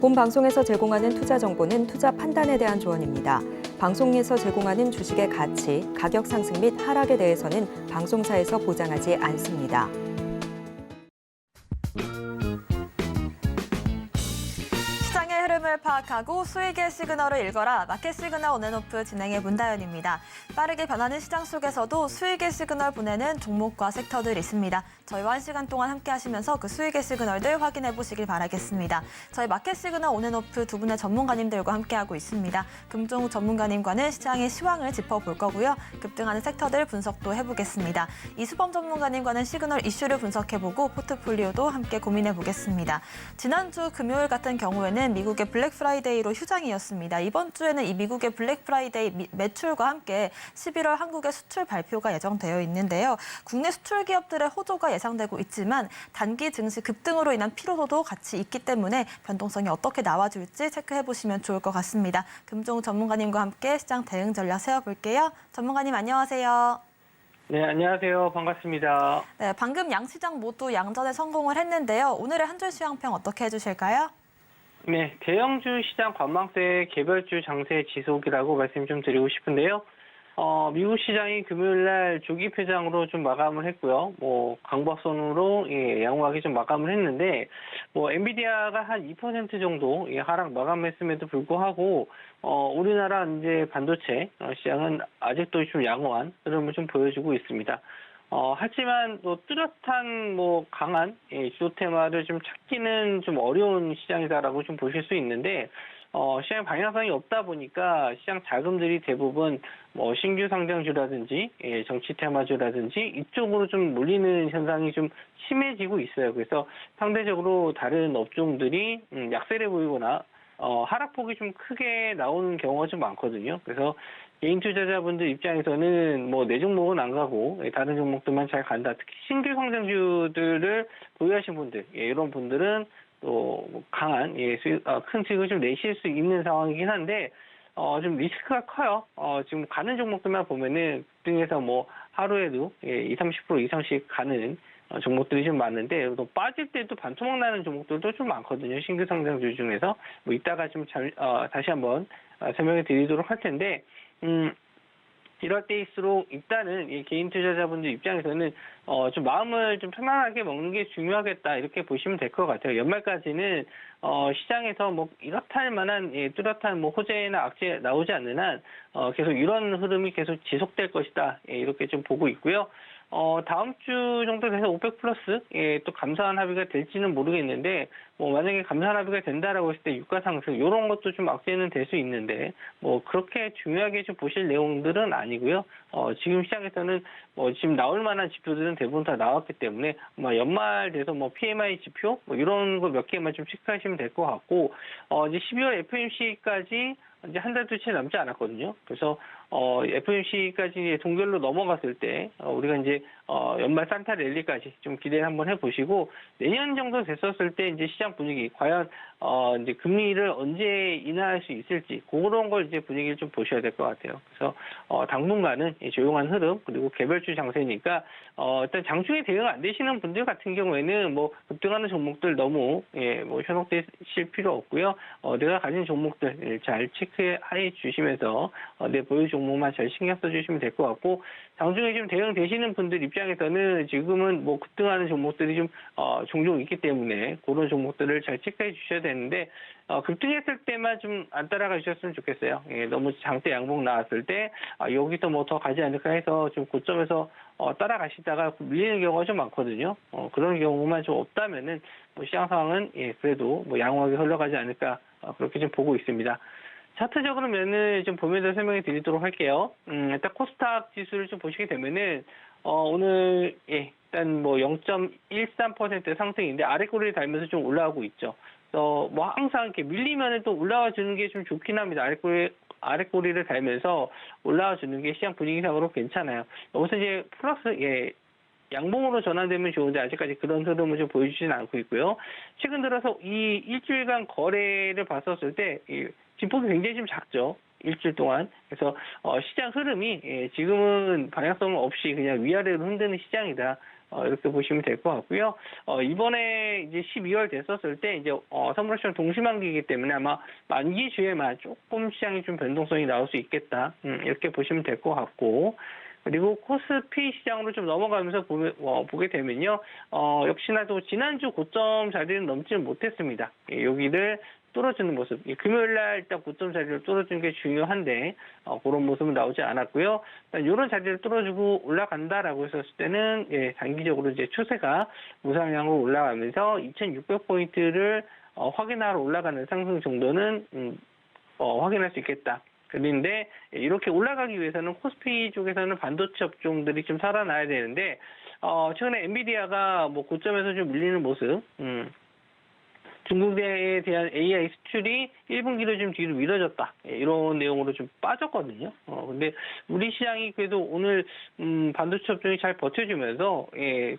본 방송에서 제공하는 투자 정보는 투자 판단에 대한 조언입니다. 방송에서 제공하는 주식의 가치, 가격 상승 및 하락에 대해서는 방송사에서 보장하지 않습니다. 시장의 흐름을 파악하고 수익의 시그널을 읽어라. 마켓 시그널 온앤오프 진행의 문다연입니다. 빠르게 변하는 시장 속에서도 수익의 시그널 보내는 종목과 섹터들이 있습니다. 저희와 1시간 동안 함께 하시면서 그 수익의 시그널들 확인해 보시길 바라겠습니다. 저희 마켓 시그널 온앤오프 두 분의 전문가님들과 함께하고 있습니다. 금종욱 전문가님과는 시장의 시황을 짚어볼 거고요. 급등하는 섹터들 분석도 해보겠습니다. 이수범 전문가님과는 시그널 이슈를 분석해보고 포트폴리오도 함께 고민해 보겠습니다. 지난주 금요일 같은 경우에는 미국의 블랙 프라이데이로 휴장이었습니다. 이번 주에는 이 미국의 블랙 프라이데이 매출과 함께 11월 한국의 수출 발표가 예정되어 있는데요. 국내 수출 기업들의 호조가 예상되고 있지만 단기 증시 급등으로 인한 피로도도 같이 있기 때문에 변동성이 어떻게 나와줄지 체크해보시면 좋을 것 같습니다. 금종욱 전문가님과 함께 시장 대응 전략 세워볼게요. 전문가님 안녕하세요. 네, 안녕하세요. 반갑습니다. 네, 방금 양시장 모두 양전에 성공을 했는데요. 오늘의 한 줄 시황평 어떻게 해주실까요? 네, 대형주 시장 관망세 개별주 장세 지속이라고 말씀 좀 드리고 싶은데요. 미국 시장이 금요일 날 조기 폐장으로 좀 마감을 했고요. 강박선으로 양호하게 좀 마감을 했는데, 엔비디아가 한 2% 정도 하락 마감했음에도 불구하고, 우리나라 이제 반도체 시장은 아직도 좀 양호한 흐름을 좀 보여주고 있습니다. 하지만 또 뚜렷한 강한 주도 테마를 좀 찾기는 좀 어려운 시장이다라고 좀 보실 수 있는데, 시장 방향성이 없다 보니까 시장 자금들이 대부분 신규 상장주라든지 정치 테마주라든지 이쪽으로 좀 몰리는 현상이 좀 심해지고 있어요. 그래서 상대적으로 다른 업종들이 약세를 보이거나 하락폭이 좀 크게 나오는 경우가 좀 많거든요. 그래서 개인 투자자분들 입장에서는 내 종목은 안 가고 다른 종목들만 잘 간다. 특히 신규 상장주들을 보유하신 분들, 이런 분들은 또 강한 큰 수익을 좀 내실 수 있는 상황이긴 한데 좀 리스크가 커요. 지금 가는 종목들만 보면은 등에서 하루에도 20-30% 이상씩 가는 종목들이 좀 많은데 또 빠질 때도 반토막 나는 종목들도 좀 많거든요. 신규 상장주 중에서 이따가 좀 다시 한번 설명해 드리도록 할 텐데 이럴 때일수록 일단은 이 개인 투자자분들 입장에서는 좀 마음을 좀 편안하게 먹는 게 중요하겠다 이렇게 보시면 될 것 같아요. 연말까지는 시장에서 이렇다 할 만한 뚜렷한 호재나 악재 나오지 않는 한 계속 이런 흐름이 계속 지속될 것이다 이렇게 좀 보고 있고요. 다음 주 정도 돼서 500 플러스 또 감사한 합의가 될지는 모르겠는데 만약에 감사한 합의가 된다라고 했을 때 유가 상승 이런 것도 좀 악재는 될 수 있는데 그렇게 중요하게 좀 보실 내용들은 아니고요. 지금 시장에서는 지금 나올 만한 지표들은 대부분 다 나왔기 때문에 연말 돼서 PMI 지표 이런 거 몇 개만 좀 체크하시면 될 것 같고 이제 12월 FOMC까지 이제 한 달도 채 남지 않았거든요. 그래서 FOMC까지 동결로 넘어갔을 때 우리가 이제 연말 산타 랠리까지 좀 기대를 한번 해보시고 내년 정도 됐었을 때 이제 시장 분위기 과연 이제 금리를 언제 인하할 수 있을지 그런 걸 이제 분위기를 좀 보셔야 될 것 같아요. 그래서 당분간은 조용한 흐름 그리고 개별주 장세니까 일단 장중에 대응 안 되시는 분들 같은 경우에는 급등하는 종목들 너무 현혹되실 필요 없고요. 내가 가진 종목들 잘 체크해 주시면서 내 보유 종목만 잘 신경 써주시면 될 것 같고 장중에 좀 대응 되시는 분들 입장에서는 지금은 급등하는 종목들이 좀 종종 있기 때문에 그런 종목들을 잘 체크해 주셔야 되는데 급등했을 때만 좀 안 따라가 주셨으면 좋겠어요. 너무 장대 양봉 나왔을 때 여기서 더 가지 않을까 해서 좀 고점에서 따라가시다가 밀리는 경우가 좀 많거든요. 그런 경우만 좀 없다면은 시장 상황은 그래도 양호하게 흘러가지 않을까 그렇게 좀 보고 있습니다. 차트적으로 면을 좀 보면서 설명해 드리도록 할게요. 일단 코스닥 지수를 좀 보시게 되면은 오늘 일단 0.13% 상승인데 아래 꼬리를 달면서 좀 올라가고 있죠. 그래서 항상 이렇게 밀리면 또 올라와 주는 게 좀 좋긴 합니다. 아래 꼬리를 달면서 올라와 주는 게 시장 분위기상으로 괜찮아요. 여기서 이제 플러스 양봉으로 전환되면 좋은데 아직까지 그런 흐름을 좀 보여주지는 않고 있고요. 최근 들어서 이 일주일간 거래를 봤었을 때 진폭이 굉장히 좀 작죠. 일주일 동안. 그래서 시장 흐름이 지금은 방향성 없이 그냥 위아래로 흔드는 시장이다. 이렇게 보시면 될 것 같고요. 이번에 이제 12월 됐었을 때 이제 선물 옵션 동시만기이기 때문에 아마 만기 주에만 조금 시장이 좀 변동성이 나올 수 있겠다. 이렇게 보시면 될 것 같고. 그리고 코스피 시장으로 좀 넘어가면서 보게 되면요. 역시나도 지난주 고점 자리는 넘지는 못했습니다. 여기를 뚫어주는 모습. 금요일 날 일단 고점 자리를 뚫어주는 게 중요한데 그런 모습은 나오지 않았고요. 이런 자리를 뚫어주고 올라간다라고 했었을 때는 단기적으로 이제 추세가 우상향으로 올라가면서 2,600포인트를 확인하러 올라가는 상승 정도는 확인할 수 있겠다. 그런데 이렇게 올라가기 위해서는 코스피 쪽에서는 반도체 업종들이 좀 살아나야 되는데 최근에 엔비디아가 뭐 고점에서 좀 밀리는 모습, 중국에 대한 AI 수출이 1분기로 좀 뒤로 미뤄졌다. 이런 내용으로 좀 빠졌거든요. 근데 우리 시장이 그래도 오늘 반도체 업종이 잘 버텨주면서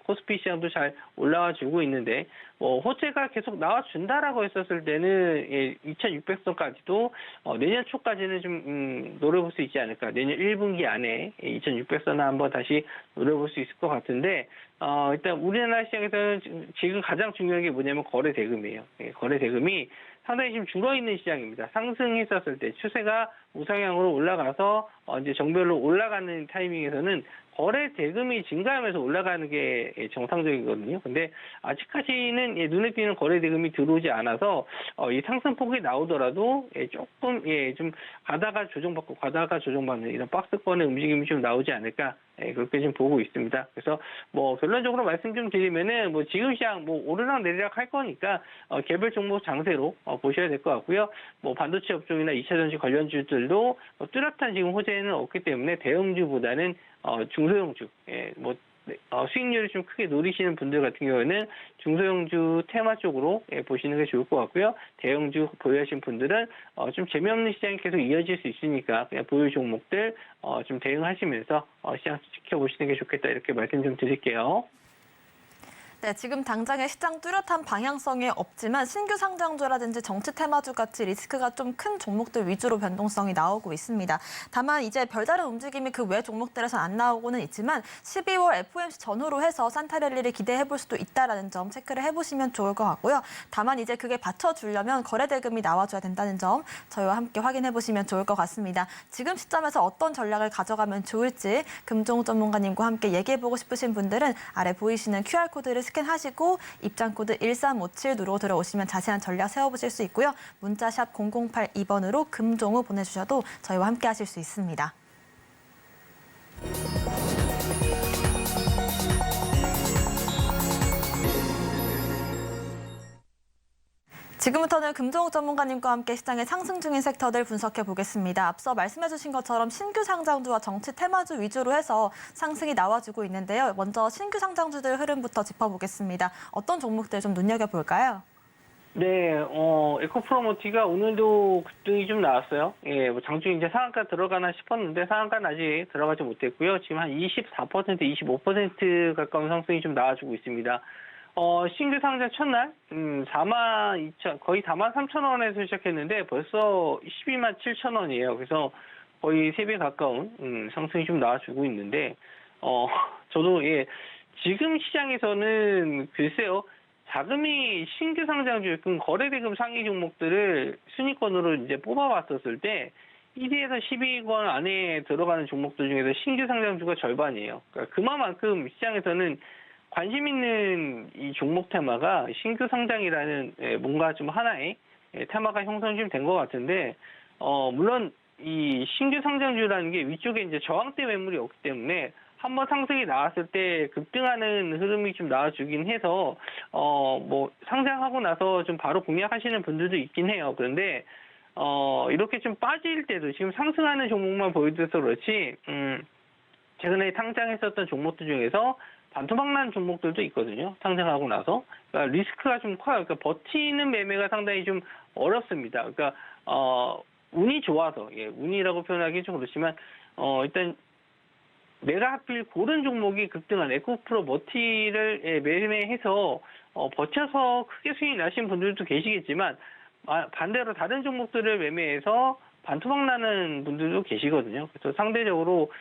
코스피 시장도 잘 올라와 주고 있는데 호재가 계속 나와준다라고 했었을 때는 2,600선까지도 내년 초까지는 좀 노려볼 수 있지 않을까. 내년 1분기 안에 2,600선을 한번 다시 노려볼 수 있을 것 같은데 일단 우리나라 시장에서는 지금 가장 중요한 게 뭐냐면 거래 대금이에요. 거래 대금이 상당히 지금 줄어있는 시장입니다. 상승했었을 때 추세가 우상향으로 올라가서 이제 정별로 올라가는 타이밍에서는 거래 대금이 증가하면서 올라가는 게 정상적이거든요. 근데 아직까지는 눈에 띄는 거래 대금이 들어오지 않아서 이 상승폭이 나오더라도 조금 좀 가다가 조정받는 이런 박스권의 움직임이 좀 나오지 않을까 그렇게 좀 보고 있습니다. 그래서 뭐 결론적으로 말씀 좀 드리면은 뭐 지금 시장 뭐 오르락 내리락 할 거니까 개별 종목 장세로 보셔야 될 것 같고요. 뭐 반도체 업종이나 2차전지 관련주들도 뚜렷한 지금 호재는 없기 때문에 대형주보다는 중소형주, 수익률을 좀 크게 노리시는 분들 같은 경우에는 중소형주 테마 쪽으로 보시는 게 좋을 것 같고요. 대형주 보유하신 분들은 좀 재미없는 시장이 계속 이어질 수 있으니까 그냥 보유 종목들 좀 대응하시면서 시장 지켜보시는 게 좋겠다 이렇게 말씀 좀 드릴게요. 네, 지금 당장의 시장 뚜렷한 방향성이 없지만 신규 상장주라든지 정치 테마주 같이 리스크가 좀 큰 종목들 위주로 변동성이 나오고 있습니다. 다만 이제 별다른 움직임이 그 외 종목들에서 안 나오고는 있지만 12월 FOMC 전후로 해서 산타랠리를 기대해 볼 수도 있다라는 점 체크를 해보시면 좋을 것 같고요. 다만 이제 그게 받쳐주려면 거래 대금이 나와줘야 된다는 점 저희와 함께 확인해 보시면 좋을 것 같습니다. 지금 시점에서 어떤 전략을 가져가면 좋을지 금종 전문가님과 함께 얘기해보고 싶으신 분들은 아래 보이시는 QR코드를 스캔하시고 입장코드 1357 누르고 들어오시면 자세한 전략 세워보실 수 있고요. 문자샵 0082번으로 금종우 보내주셔도 저희와 함께 하실 수 있습니다. 지금부터는 금종욱 전문가님과 함께 시장의 상승 중인 섹터들 분석해 보겠습니다. 앞서 말씀해 주신 것처럼 신규 상장주와 정치 테마주 위주로 해서 상승이 나와주고 있는데요. 먼저 신규 상장주들 흐름부터 짚어보겠습니다. 어떤 종목들 좀 눈여겨볼까요? 네, 에코프로모티가 오늘도 급등이 좀 나왔어요. 뭐 장중에 이제 상한가 들어가나 싶었는데 상한가는 아직 들어가지 못했고요. 지금 한 24%, 25% 가까운 상승이 좀 나와주고 있습니다. 신규 상장 첫날, 42,000, 거의 43,000원에서 시작했는데 벌써 127,000원이에요. 그래서 거의 3배 가까운, 상승이 좀 나와주고 있는데, 저도, 지금 시장에서는 글쎄요, 자금이 신규 상장주, 거래대금 상위 종목들을 순위권으로 이제 뽑아봤었을 때, 1위에서 10위권 안에 들어가는 종목들 중에서 신규 상장주가 절반이에요. 그러니까 그만큼 시장에서는 관심 있는 이 종목 테마가 신규 상장이라는 뭔가 좀 하나의 테마가 형성이 좀 된 것 같은데, 물론 이 신규 상장주라는 게 위쪽에 이제 저항대 매물이 없기 때문에 한번 상승이 나왔을 때 급등하는 흐름이 좀 나와주긴 해서, 뭐 상장하고 나서 좀 바로 공략하시는 분들도 있긴 해요. 그런데, 이렇게 좀 빠질 때도 지금 상승하는 종목만 보여줘서 그렇지, 최근에 상장했었던 종목들 중에서 반토막 난 종목들도 있거든요. 상장하고 나서. 그러니까 리스크가 좀 커요. 그러니까 버티는 매매가 상당히 좀 어렵습니다. 그러니까, 운이 좋아서, 운이라고 표현하기 좀 그렇지만, 일단, 내가 하필 고른 종목이 급등한 에코프로 머티를 매매해서 버텨서 크게 수익이 나신 분들도 계시겠지만 반대로 다른 종목들을 매매해서 반토막 나는 분들도 계시거든요. 그래서 상대적으로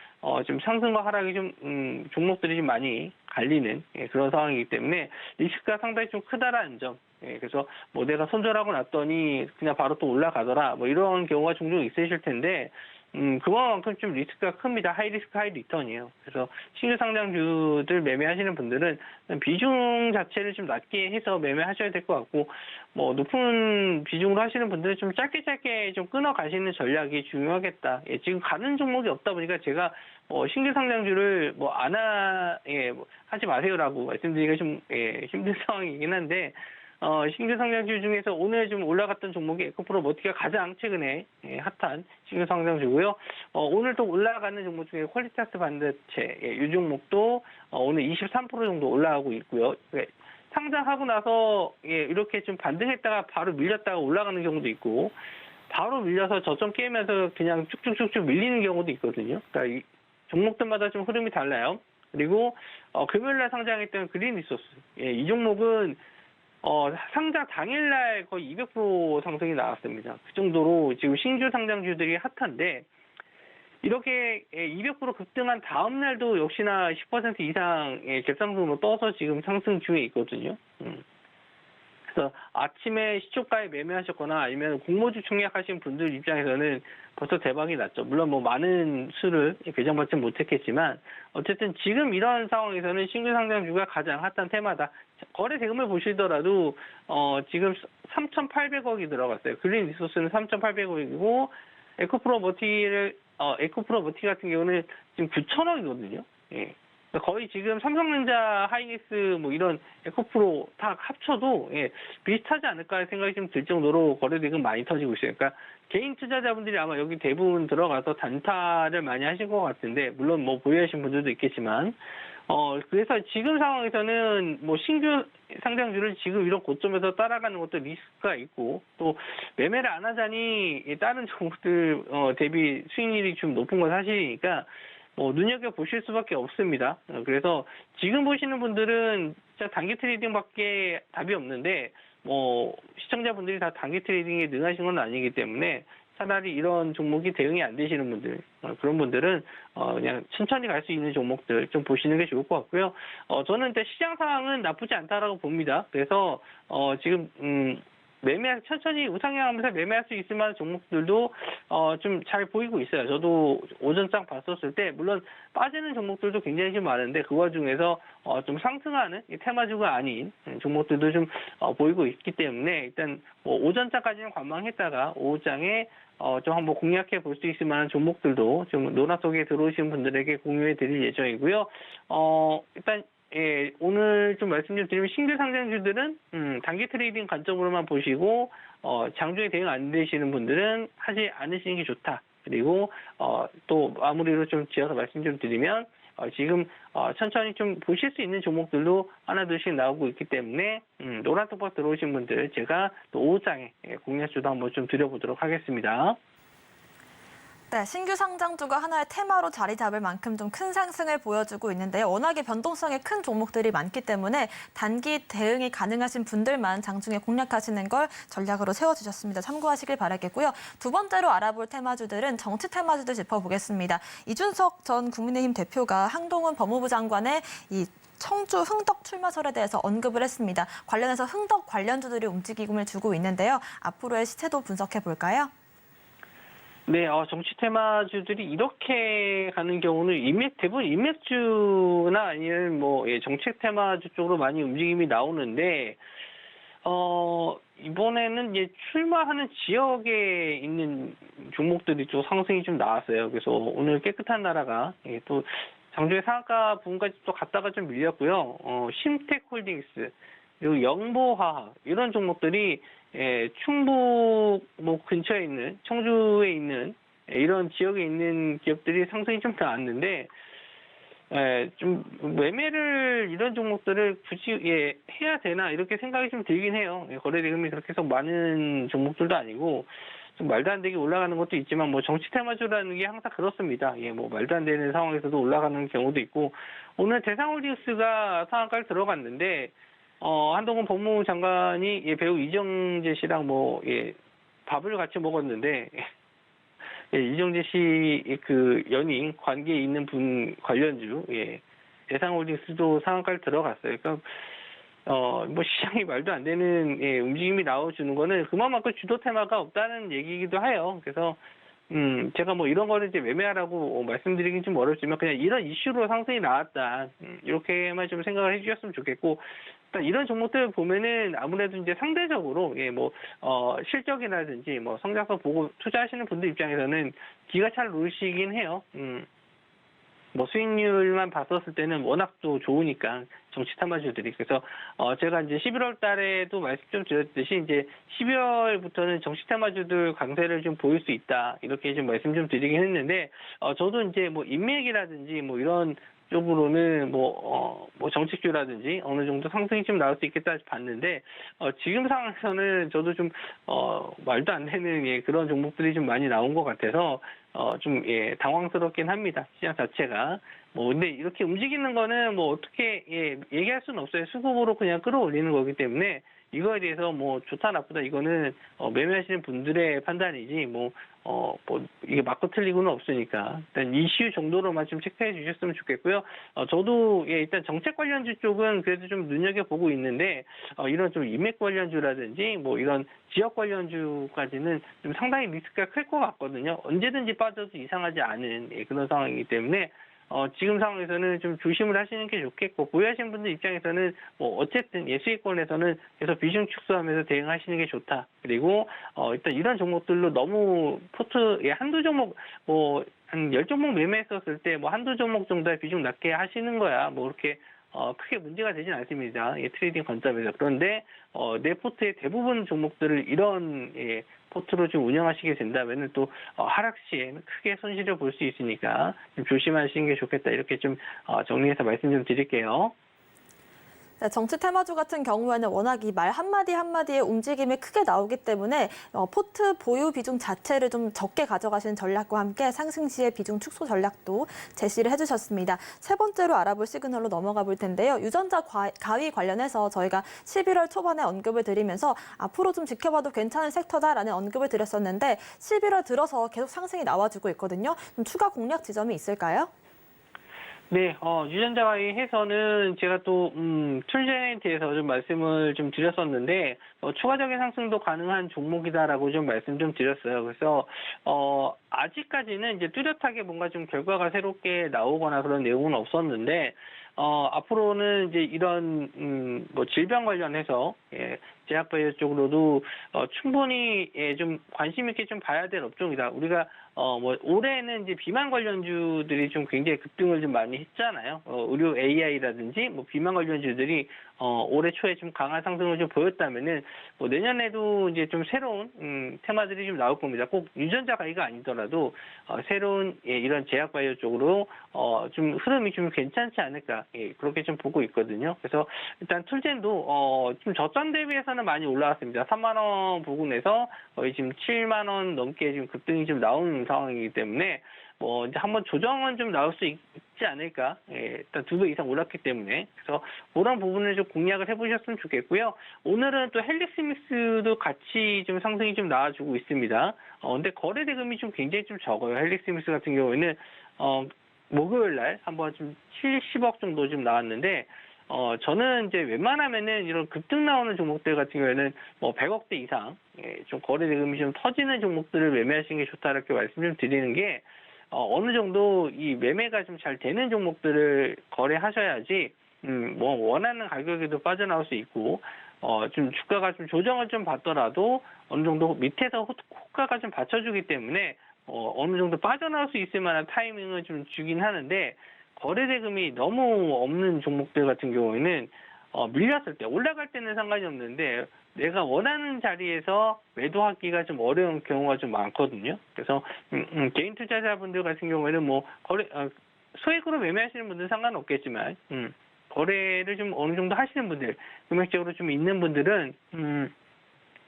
좀 상승과 하락이 좀 종목들이 좀 많이 갈리는 그런 상황이기 때문에 리스크가 상당히 좀 크다라는 점. 그래서 뭐 내가 손절하고 났더니 그냥 바로 또 올라가더라. 뭐 이런 경우가 종종 있으실 텐데 그만큼 좀 리스크가 큽니다. 하이 리스크, 하이 리턴이에요. 그래서 신규 상장주들 매매하시는 분들은 비중 자체를 좀 낮게 해서 매매하셔야 될 것 같고, 뭐, 높은 비중으로 하시는 분들은 좀 짧게 좀 끊어 가시는 전략이 중요하겠다. 지금 가는 종목이 없다 보니까 제가 신규 상장주를 하지 마세요라고 말씀드리기가 좀, 힘든 상황이긴 한데, 신규 상장주 중에서 오늘 좀 올라갔던 종목이 에코프로 머티가 가장 최근에 핫한 신규 상장주고요. 오늘 또 올라가는 종목 중에 퀄리티아스 반도체, 이 종목도 오늘 23% 정도 올라가고 있고요. 상장하고 나서 이렇게 좀 반등했다가 바로 밀렸다가 올라가는 경우도 있고, 바로 밀려서 저점 깨면서 그냥 쭉쭉쭉쭉 밀리는 경우도 있거든요. 그러니까 이 종목들마다 좀 흐름이 달라요. 그리고 금요일날 상장했던 그린 리소스, 이 종목은 상장 당일날 거의 200% 상승이 나왔습니다. 그 정도로 지금 신규 상장주들이 핫한데, 이렇게 200% 급등한 다음날도 역시나 10% 이상의 갭상승으로 떠서 지금 상승 중에 있거든요. 그래서 아침에 시초가에 매매하셨거나 아니면 공모주 청약하신 분들 입장에서는 벌써 대박이 났죠. 물론 뭐 많은 수를 배정받지 못했겠지만 어쨌든 지금 이런 상황에서는 신규 상장주가 가장 핫한 테마다. 거래 대금을 보시더라도 지금 3,800억이 들어갔어요. 그린 리소스는 3,800억이고 에코프로 머티 같은 경우는 지금 9,000억이거든요. 예. 거의 지금 삼성전자, 하이닉스 뭐 이런 에코프로 다 합쳐도 비슷하지 않을까 생각이 좀 들 정도로 거래 대금 많이 터지고 있어요. 그러니까 개인 투자자분들이 아마 여기 대부분 들어가서 단타를 많이 하실 것 같은데, 물론 뭐 보유하신 분들도 있겠지만, 그래서 지금 상황에서는 뭐 신규 상장주를 지금 이런 고점에서 따라가는 것도 리스크가 있고, 또 매매를 안 하자니 다른 종목들 대비 수익률이 좀 높은 건 사실이니까 눈여겨보실 수밖에 없습니다. 그래서 지금 보시는 분들은 진짜 단기 트레이딩밖에 답이 없는데, 시청자분들이 다 단기 트레이딩에 능하신 건 아니기 때문에 차라리 이런 종목이 대응이 안 되시는 분들, 그런 분들은 그냥 천천히 갈 수 있는 종목들 좀 보시는 게 좋을 것 같고요. 저는 일단 시장 상황은 나쁘지 않다라고 봅니다. 그래서 지금 천천히 우상향하면서 매매할 수 있을 만한 종목들도 좀 잘 보이고 있어요. 저도 오전장 봤었을 때 물론 빠지는 종목들도 굉장히 좀 많은데, 그 와중에서 좀 상승하는 테마주가 아닌 종목들도 좀 보이고 있기 때문에 일단 오전장까지는 관망했다가 오후장에 좀 한번 공략해 볼 수 있을 만한 종목들도 좀 노나 속에 들어오신 분들에게 공유해 드릴 예정이고요. 일단 오늘 좀 말씀 좀 드리면 신규 상장주들은 단기 트레이딩 관점으로만 보시고 장중에 대응 안 되시는 분들은 하지 않으시는 게 좋다. 그리고 또 마무리로 좀 지어서 말씀 좀 드리면 지금 천천히 좀 보실 수 있는 종목들도 하나둘씩 나오고 있기 때문에 노란 톡박 들어오신 분들 제가 또 오후장에 공략주도 한번 좀 드려보도록 하겠습니다. 네, 신규 상장주가 하나의 테마로 자리 잡을 만큼 좀 큰 상승을 보여주고 있는데요. 워낙에 변동성이 큰 종목들이 많기 때문에 단기 대응이 가능하신 분들만 장중에 공략하시는 걸 전략으로 세워주셨습니다. 참고하시길 바라겠고요. 두 번째로 알아볼 테마주들은 정치 테마주들 짚어보겠습니다. 이준석 전 국민의힘 대표가 한동훈 법무부 장관의 이 청주 흥덕 출마설에 대해서 언급을 했습니다. 관련해서 흥덕 관련주들이 움직임을 주고 있는데요. 앞으로의 시세도 분석해 볼까요? 네, 정치 테마주들이 이렇게 가는 경우는 대부분 인맥주나 아니면 정책 테마주 쪽으로 많이 움직임이 나오는데, 이번에는 출마하는 지역에 있는 종목들이 좀 상승이 좀 나왔어요. 그래서 오늘 깨끗한 나라가 또 장중에 상한가 부분까지 또 갔다가 좀 밀렸고요. 심텍홀딩스, 그리고 영보화학, 이런 종목들이 충북 근처에 있는, 청주에 있는 이런 지역에 있는 기업들이 상승이 좀 나왔는데, 좀 매매를 이런 종목들을 굳이 해야 되나 이렇게 생각이 좀 들긴 해요. 거래 대금이 그렇게 해서 많은 종목들도 아니고, 좀 말도 안 되게 올라가는 것도 있지만 뭐 정치 테마주라는 게 항상 그렇습니다. 예, 뭐 말도 안 되는 상황에서도 올라가는 경우도 있고 오늘 대상홀딩스가 상한가를 들어갔는데 한동훈 법무부 장관이 예, 배우 이정재 씨랑 뭐 예, 밥을 같이 먹었는데 예, 이정재 씨 그 연인 관계에 있는 분 관련주 예, 대상홀딩스도 상한가를 들어갔어요. 그러니까 뭐 시장이 말도 안 되는 예, 움직임이 나와주는 거는 그만큼 주도 테마가 없다는 얘기이기도 해요. 그래서 제가 뭐 이런 거를 이제 매매하라고 말씀드리긴 좀 어렵지만 그냥 이런 이슈로 상승이 나왔다. 이렇게만 좀 생각을 해주셨으면 좋겠고 일단 이런 종목들 보면은 아무래도 이제 상대적으로 예, 뭐 실적이라든지 뭐 성장성 보고 투자하시는 분들 입장에서는 기가 잘 누르시긴 해요. 뭐 수익률만 봤었을 때는 워낙 또 좋으니까 정치 탐마주들이 그래서 제가 이제 11월 달에도 말씀 좀 드렸듯이 이제 12월부터는 정치 탐마주들 강세를 좀 보일 수 있다 이렇게 좀 말씀 좀 드리긴 했는데 저도 이제 뭐 인맥이라든지 뭐 이런 쪽으로는 뭐 정책주라든지 어느 정도 상승이 좀 나올 수 있겠다 봤는데 지금 상황에서는 저도 좀 말도 안 되는 예, 그런 종목들이 좀 많이 나온 것 같아서 좀 예, 당황스럽긴 합니다. 시장 자체가. 뭐 근데 이렇게 움직이는 거는 뭐 어떻게 예, 얘기할 수는 없어요. 수급으로 그냥 끌어올리는 거기 때문에 이거에 대해서 뭐 좋다 나쁘다 이거는 매매하시는 분들의 판단이지 뭐 이게 맞고 틀리고는 없으니까 일단 이슈 정도로만 좀 체크해 주셨으면 좋겠고요. 저도 예, 일단 정책 관련주 쪽은 그래도 좀 눈여겨보고 있는데 이런 좀 인맥 관련주라든지 뭐 이런 지역 관련주까지는 좀 상당히 리스크가 클 것 같거든요. 언제든지 빠져도 이상하지 않은 예, 그런 상황이기 때문에 지금 상황에서는 좀 조심을 하시는 게 좋겠고, 보유하시는 분들 입장에서는 뭐 어쨌든 예수익권에서는 계속 비중 축소하면서 대응하시는 게 좋다. 그리고 일단 이런 종목들로 너무 포트에 한두 종목 한 10종목 매매했었을 때 뭐 한두 종목 정도의 비중 낮게 하시는 거야. 뭐 그렇게 크게 문제가 되진 않습니다. 예, 트레이딩 관점에서. 그런데 내 포트의 대부분 종목들을 이런 예, 포트로 좀 운영하시게 된다면은 또 하락 시에 크게 손실을 볼 수 있으니까 좀 조심하시는 게 좋겠다. 이렇게 좀 정리해서 말씀 좀 드릴게요. 네, 정치 테마주 같은 경우에는 워낙 이 말 한마디 한마디의 움직임이 크게 나오기 때문에 포트 보유 비중 자체를 좀 적게 가져가시는 전략과 함께 상승 시의 비중 축소 전략도 제시를 해주셨습니다. 세 번째로 알아볼 시그널로 넘어가 볼 텐데요. 유전자 가위 관련해서 저희가 11월 초반에 언급을 드리면서 앞으로 좀 지켜봐도 괜찮은 섹터다라는 언급을 드렸었는데 11월 들어서 계속 상승이 나와주고 있거든요. 좀 추가 공략 지점이 있을까요? 네, 유전자 가위해서는 제가 또 툴젠에 대해서 좀 말씀을 좀 드렸었는데 추가적인 상승도 가능한 종목이다라고 좀 말씀 좀 드렸어요. 그래서 아직까지는 이제 뚜렷하게 뭔가 좀 결과가 새롭게 나오거나 그런 내용은 없었는데 앞으로는 이제 이런 뭐 질병 관련해서 예, 제약바이오 쪽으로도 충분히 예, 좀 관심 있게 좀 봐야 될 업종이다. 우리가 뭐 올해는 이제 비만 관련주들이 좀 굉장히 급등을 좀 많이 했잖아요. 의료 AI라든지 뭐 비만 관련주들이 올해 초에 좀 강한 상승을 좀 보였다면은 뭐 내년에도 이제 좀 새로운 테마들이 좀 나올 겁니다. 꼭 유전자 가위가 아니더라도 새로운 예, 이런 제약바이오 쪽으로 좀 흐름이 좀 괜찮지 않을까 예, 그렇게 좀 보고 있거든요. 그래서 일단 툴젠도 좀 저점 대비해서는 많이 올라왔습니다. 3만 원 부근에서 거의 지금 7만 원 넘게 지금 급등이 좀 나오는 상황이기 때문에 뭐 이제 한번 조정은 좀 나올 수 있지 않을까. 예, 일단 2배 이상 올랐기 때문에 그래서 그런 부분을 좀 공략을 해보셨으면 좋겠고요. 오늘은 또 헬릭스믹스도 같이 좀 상승이 좀 나와주고 있습니다. 근데 거래 대금이 좀 굉장히 좀 적어요. 헬릭스믹스 같은 경우에는 목요일 날 한번 좀 70억 정도 좀 나왔는데 저는 이제 웬만하면은 이런 급등 나오는 종목들 같은 경우에는 뭐 100억대 이상 예, 좀 거래 대금이 좀 터지는 종목들을 매매하시는 게 좋다 이렇게 말씀 좀 드리는 게 어느 정도 이 매매가 좀 잘 되는 종목들을 거래하셔야지 뭐 원하는 가격에도 빠져나올 수 있고 좀 주가가 좀 조정을 좀 받더라도 어느 정도 밑에서 호가가 좀 받쳐주기 때문에 어느 정도 빠져나올 수 있을 만한 타이밍을 좀 주긴 하는데 거래 대금이 너무 없는 종목들 같은 경우에는 밀렸을 때 올라갈 때는 상관이 없는데 내가 원하는 자리에서 매도하기가 좀 어려운 경우가 좀 많거든요. 그래서 개인 투자자분들 같은 경우에는 뭐 소액으로 매매하시는 분들은 상관없겠지만 거래를 좀 어느 정도 하시는 분들, 금액적으로 좀 있는 분들은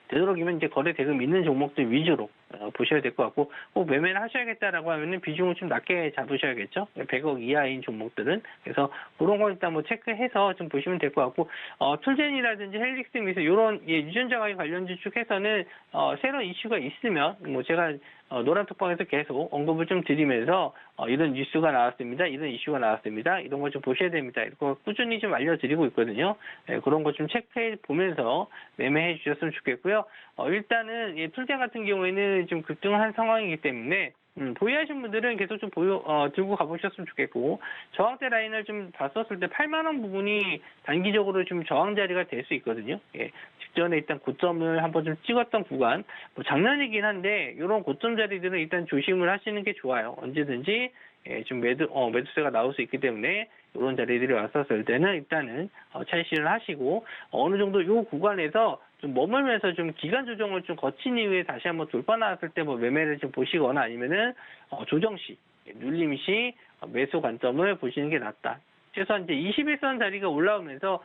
되도록이면 이제 거래 대금 있는 종목들 위주로 보셔야 될 것 같고, 꼭 매매를 하셔야겠다라고 하면은 비중을 좀 낮게 잡으셔야겠죠. 100억 이하인 종목들은. 그래서 그런 거 일단 뭐 체크해서 좀 보시면 될 것 같고, 툴젠이라든지 헬릭스 미스 이런 유전자 가격 관련주 쪽에서는 새로운 이슈가 있으면 뭐 제가 노란 톡방에서 계속 언급을 좀 드리면서 이런 뉴스가 나왔습니다. 이런 이슈가 나왔습니다. 이런 거 좀 보셔야 됩니다. 이거 꾸준히 좀 알려드리고 있거든요. 그런 거 좀 체크해 보면서 매매해 주셨으면 좋겠고요. 일단은 툴젠 같은 경우에는 좀 급등한 상황이기 때문에 보유하신 분들은 계속 좀 들고 가보셨으면 좋겠고, 저항대 라인을 좀 봤었을 때 8만 원 부분이 단기적으로 좀 저항 자리가 될 수 있거든요. 직전에 일단 고점을 한번 좀 찍었던 구간, 뭐 작년이긴 한데 이런 고점 자리들은 일단 조심을 하시는 게 좋아요. 언제든지 좀 매도세가 나올 수 있기 때문에 이런 자리들이 왔었을 때는 일단은 차익 실현 하시고, 어느 정도 이 구간에서 좀 머물면서 좀 기간 조정을 좀 거친 이후에 다시 한번 돌파 나왔을 때 뭐 매매를 좀 보시거나 아니면은 조정 시, 눌림 시 매수 관점을 보시는 게 낫다. 최소한 이제 21선 자리가 올라오면서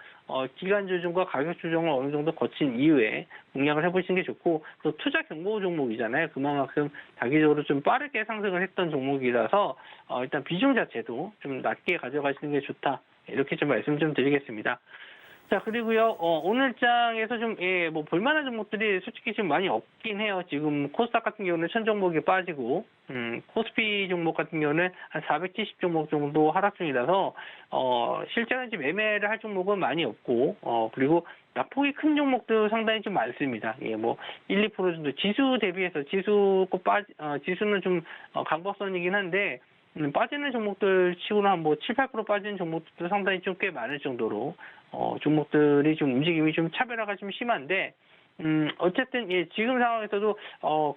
기간 조정과 가격 조정을 어느 정도 거친 이후에 공략을 해보시는 게 좋고, 또 투자 경고 종목이잖아요. 그만큼 단기적으로 좀 빠르게 상승을 했던 종목이라서 일단 비중 자체도 좀 낮게 가져가시는 게 좋다. 이렇게 좀 말씀 좀 드리겠습니다. 자, 그리고요, 오늘 장에서 좀, 뭐, 볼만한 종목들이 솔직히 좀 많이 없긴 해요. 지금 코스닥 같은 경우는 1000 종목이 빠지고, 코스피 종목 같은 경우는 한 470 종목 정도 하락 중이라서, 실제로 이제 매매를 할 종목은 많이 없고, 그리고 낙폭이 큰 종목도 상당히 좀 많습니다. 뭐, 1, 2% 정도 지수 대비해서 지수는 좀 강보선이긴 한데, 빠지는 종목들 치고는 한 뭐 7, 8% 빠지는 종목들도 상당히 좀 꽤 많을 정도로 종목들이 좀 움직임이 좀 차별화가 좀 심한데, 어쨌든 지금 상황에서도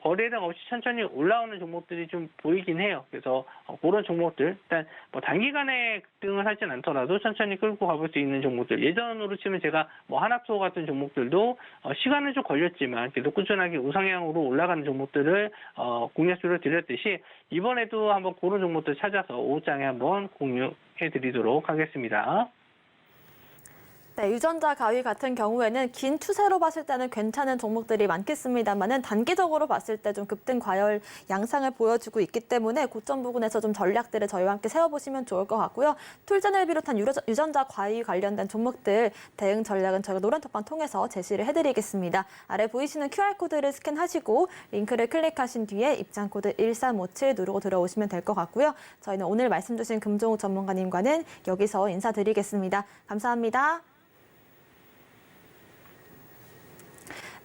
거래량 없이 천천히 올라오는 종목들이 좀 보이긴 해요. 그래서 그런 종목들, 일단 뭐 단기간에 급등을 하진 않더라도 천천히 끌고 가볼 수 있는 종목들, 예전으로 치면 제가 뭐 한압소 같은 종목들도 시간은 좀 걸렸지만 그래도 꾸준하게 우상향으로 올라가는 종목들을 공략주를 드렸듯이, 이번에도 한번 그런 종목들 찾아서 오후장에 한번 공유해 드리도록 하겠습니다. 네, 유전자 가위 같은 경우에는 긴 추세로 봤을 때는 괜찮은 종목들이 많겠습니다만은 단기적으로 봤을 때 좀 급등 과열 양상을 보여주고 있기 때문에 고점 부분에서 좀 전략들을 저희와 함께 세워보시면 좋을 것 같고요. 툴젠을 비롯한 유전자 과위 관련된 종목들 대응 전략은 저희가 노란톡방 통해서 제시를 해드리겠습니다. 아래 보이시는 QR코드를 스캔하시고 링크를 클릭하신 뒤에 입장코드 1357 누르고 들어오시면 될 것 같고요. 저희는 오늘 말씀 주신 금종욱 전문가님과는 여기서 인사드리겠습니다. 감사합니다.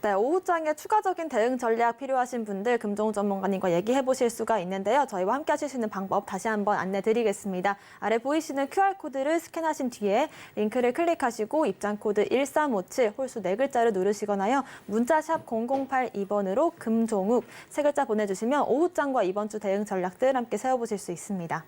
네, 오후장에 추가적인 대응 전략 필요하신 분들 금종욱 전문가님과 얘기해 보실 수가 있는데요. 저희와 함께 하실 수 있는 방법 다시 한번 안내 드리겠습니다. 아래 보이시는 QR코드를 스캔하신 뒤에 링크를 클릭하시고 입장코드 1357 홀수 4글자를 누르시거나요. 문자샵 0082번으로 금종욱 3글자 보내주시면 오후장과 이번 주 대응 전략들 함께 세워보실 수 있습니다.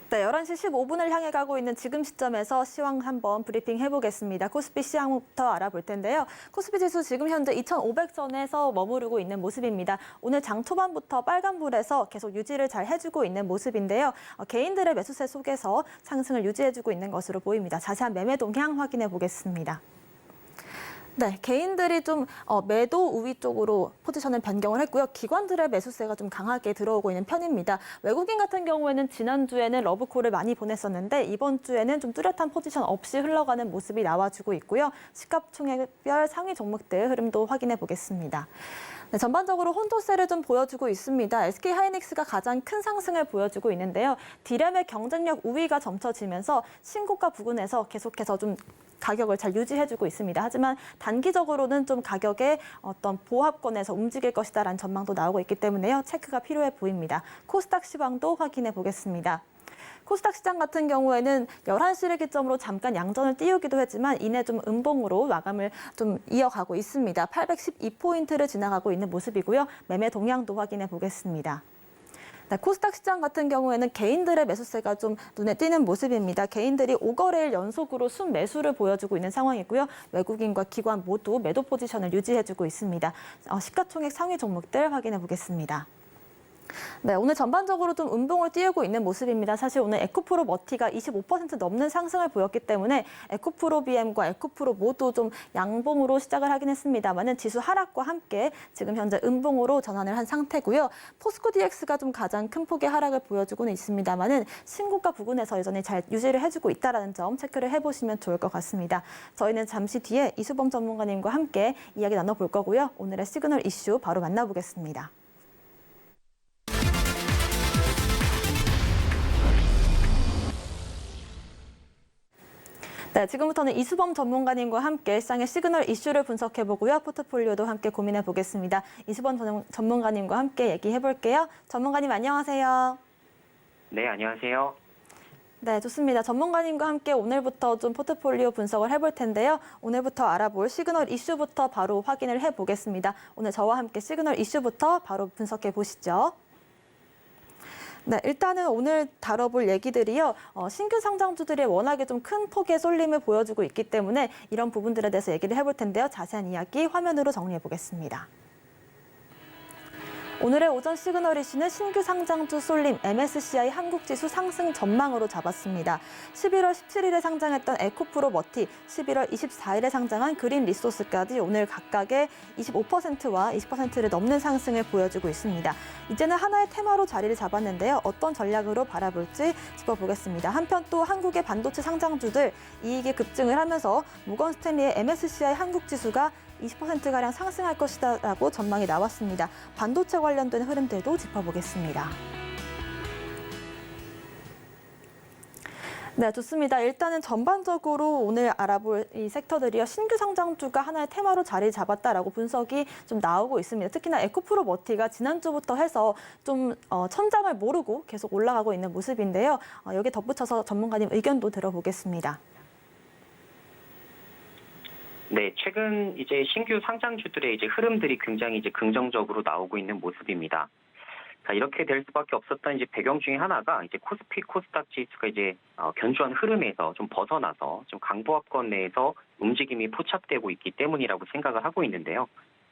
네, 11시 15분을 향해 가고 있는 지금 시점에서 시황 한번 브리핑 해보겠습니다. 코스피 시황부터 알아볼 텐데요. 코스피 지수 지금 현재 2,500선에서 머무르고 있는 모습입니다. 오늘 장 초반부터 빨간불에서 계속 유지를 잘 해주고 있는 모습인데요. 개인들의 매수세 속에서 상승을 유지해주고 있는 것으로 보입니다. 자세한 매매 동향 확인해 보겠습니다. 네, 개인들이 좀 매도 우위 쪽으로 포지션을 변경을 했고요. 기관들의 매수세가 좀 강하게 들어오고 있는 편입니다. 외국인 같은 경우에는 지난주에는 러브콜을 많이 보냈었는데 이번 주에는 좀 뚜렷한 포지션 없이 흘러가는 모습이 나와주고 있고요. 시가총액별 상위 종목들 흐름도 확인해 보겠습니다. 네, 전반적으로 혼조세를 좀 보여주고 있습니다. SK하이닉스가 가장 큰 상승을 보여주고 있는데요. 디램의 경쟁력 우위가 점쳐지면서 신고가 부근에서 계속해서 좀 가격을 잘 유지해주고 있습니다. 하지만 단기적으로는 좀 가격의 어떤 보합권에서 움직일 것이다라는 전망도 나오고 있기 때문에요. 체크가 필요해 보입니다. 코스닥 시황도 확인해 보겠습니다. 코스닥 시장 같은 경우에는 11시를 기점으로 잠깐 양전을 띄우기도 했지만 이내 좀 음봉으로 마감을 좀 이어가고 있습니다. 812포인트를 지나가고 있는 모습이고요. 매매 동향도 확인해 보겠습니다. 네, 코스닥 시장 같은 경우에는 개인들의 매수세가 좀 눈에 띄는 모습입니다. 개인들이 5거래일 연속으로 순매수를 보여주고 있는 상황이고요. 외국인과 기관 모두 매도 포지션을 유지해주고 있습니다. 시가총액 상위 종목들 확인해 보겠습니다. 네, 오늘 전반적으로 좀 음봉을 띄우고 있는 모습입니다. 사실 오늘 에코프로 머티가 25% 넘는 상승을 보였기 때문에 에코프로 BM과 에코프로 모두 좀 양봉으로 시작을 하긴 했습니다만은 지수 하락과 함께 지금 현재 음봉으로 전환을 한 상태고요. 포스코 DX가 좀 가장 큰 폭의 하락을 보여주고는 있습니다만은 신고가 부근에서 여전히 잘 유지를 해주고 있다는 점 체크를 해보시면 좋을 것 같습니다. 저희는 잠시 뒤에 이수범 전문가님과 함께 이야기 나눠볼 거고요. 오늘의 시그널 이슈 바로 만나보겠습니다. 네, 지금부터는 이수범 전문가님과 함께 시장의 시그널 이슈를 분석해보고요. 포트폴리오도 함께 고민해보겠습니다. 이수범 전문가님과 함께 얘기해볼게요. 전문가님 안녕하세요. 네, 안녕하세요. 네, 좋습니다. 전문가님과 함께 오늘부터 좀 포트폴리오 분석을 해볼 텐데요. 오늘부터 알아볼 시그널 이슈부터 바로 확인을 해보겠습니다. 오늘 저와 함께 시그널 이슈부터 바로 분석해보시죠. 네, 일단은 오늘 다뤄볼 얘기들이요. 신규 상장주들이 워낙에 좀 큰 폭의 쏠림을 보여주고 있기 때문에 이런 부분들에 대해서 얘기를 해볼 텐데요. 자세한 이야기 화면으로 정리해 보겠습니다. 오늘의 오전 시그널 이슈는 신규 상장주 쏠림 MSCI 한국지수 상승 전망으로 잡았습니다. 11월 17일에 상장했던 에코프로 머티, 11월 24일에 상장한 그린 리소스까지 오늘 각각의 25%와 20%를 넘는 상승을 보여주고 있습니다. 이제는 하나의 테마로 자리를 잡았는데요. 어떤 전략으로 바라볼지 짚어보겠습니다. 한편 또 한국의 반도체 상장주들 이익이 급증을 하면서 모건 스탠리의 MSCI 한국지수가 20%가량 상승할 것이다라고 전망이 나왔습니다. 반도체 관련된 흐름들도 짚어보겠습니다. 네, 좋습니다. 일단은 전반적으로 오늘 알아볼 이 섹터들이요. 신규 상장주가 하나의 테마로 자리 잡았다라고 분석이 좀 나오고 있습니다. 특히나 에코프로 머티가 지난주부터 해서 좀 천장을 모르고 계속 올라가고 있는 모습인데요. 여기에 덧붙여서 전문가님 의견도 들어보겠습니다. 네, 최근 이제 신규 상장주들의 이제 흐름들이 굉장히 이제 긍정적으로 나오고 있는 모습입니다. 자, 이렇게 될 수밖에 없었던 이제 배경 중에 하나가 이제 코스피 코스닥 지수가 이제 견조한 흐름에서 좀 벗어나서 좀 강보합권 내에서 움직임이 포착되고 있기 때문이라고 생각을 하고 있는데요.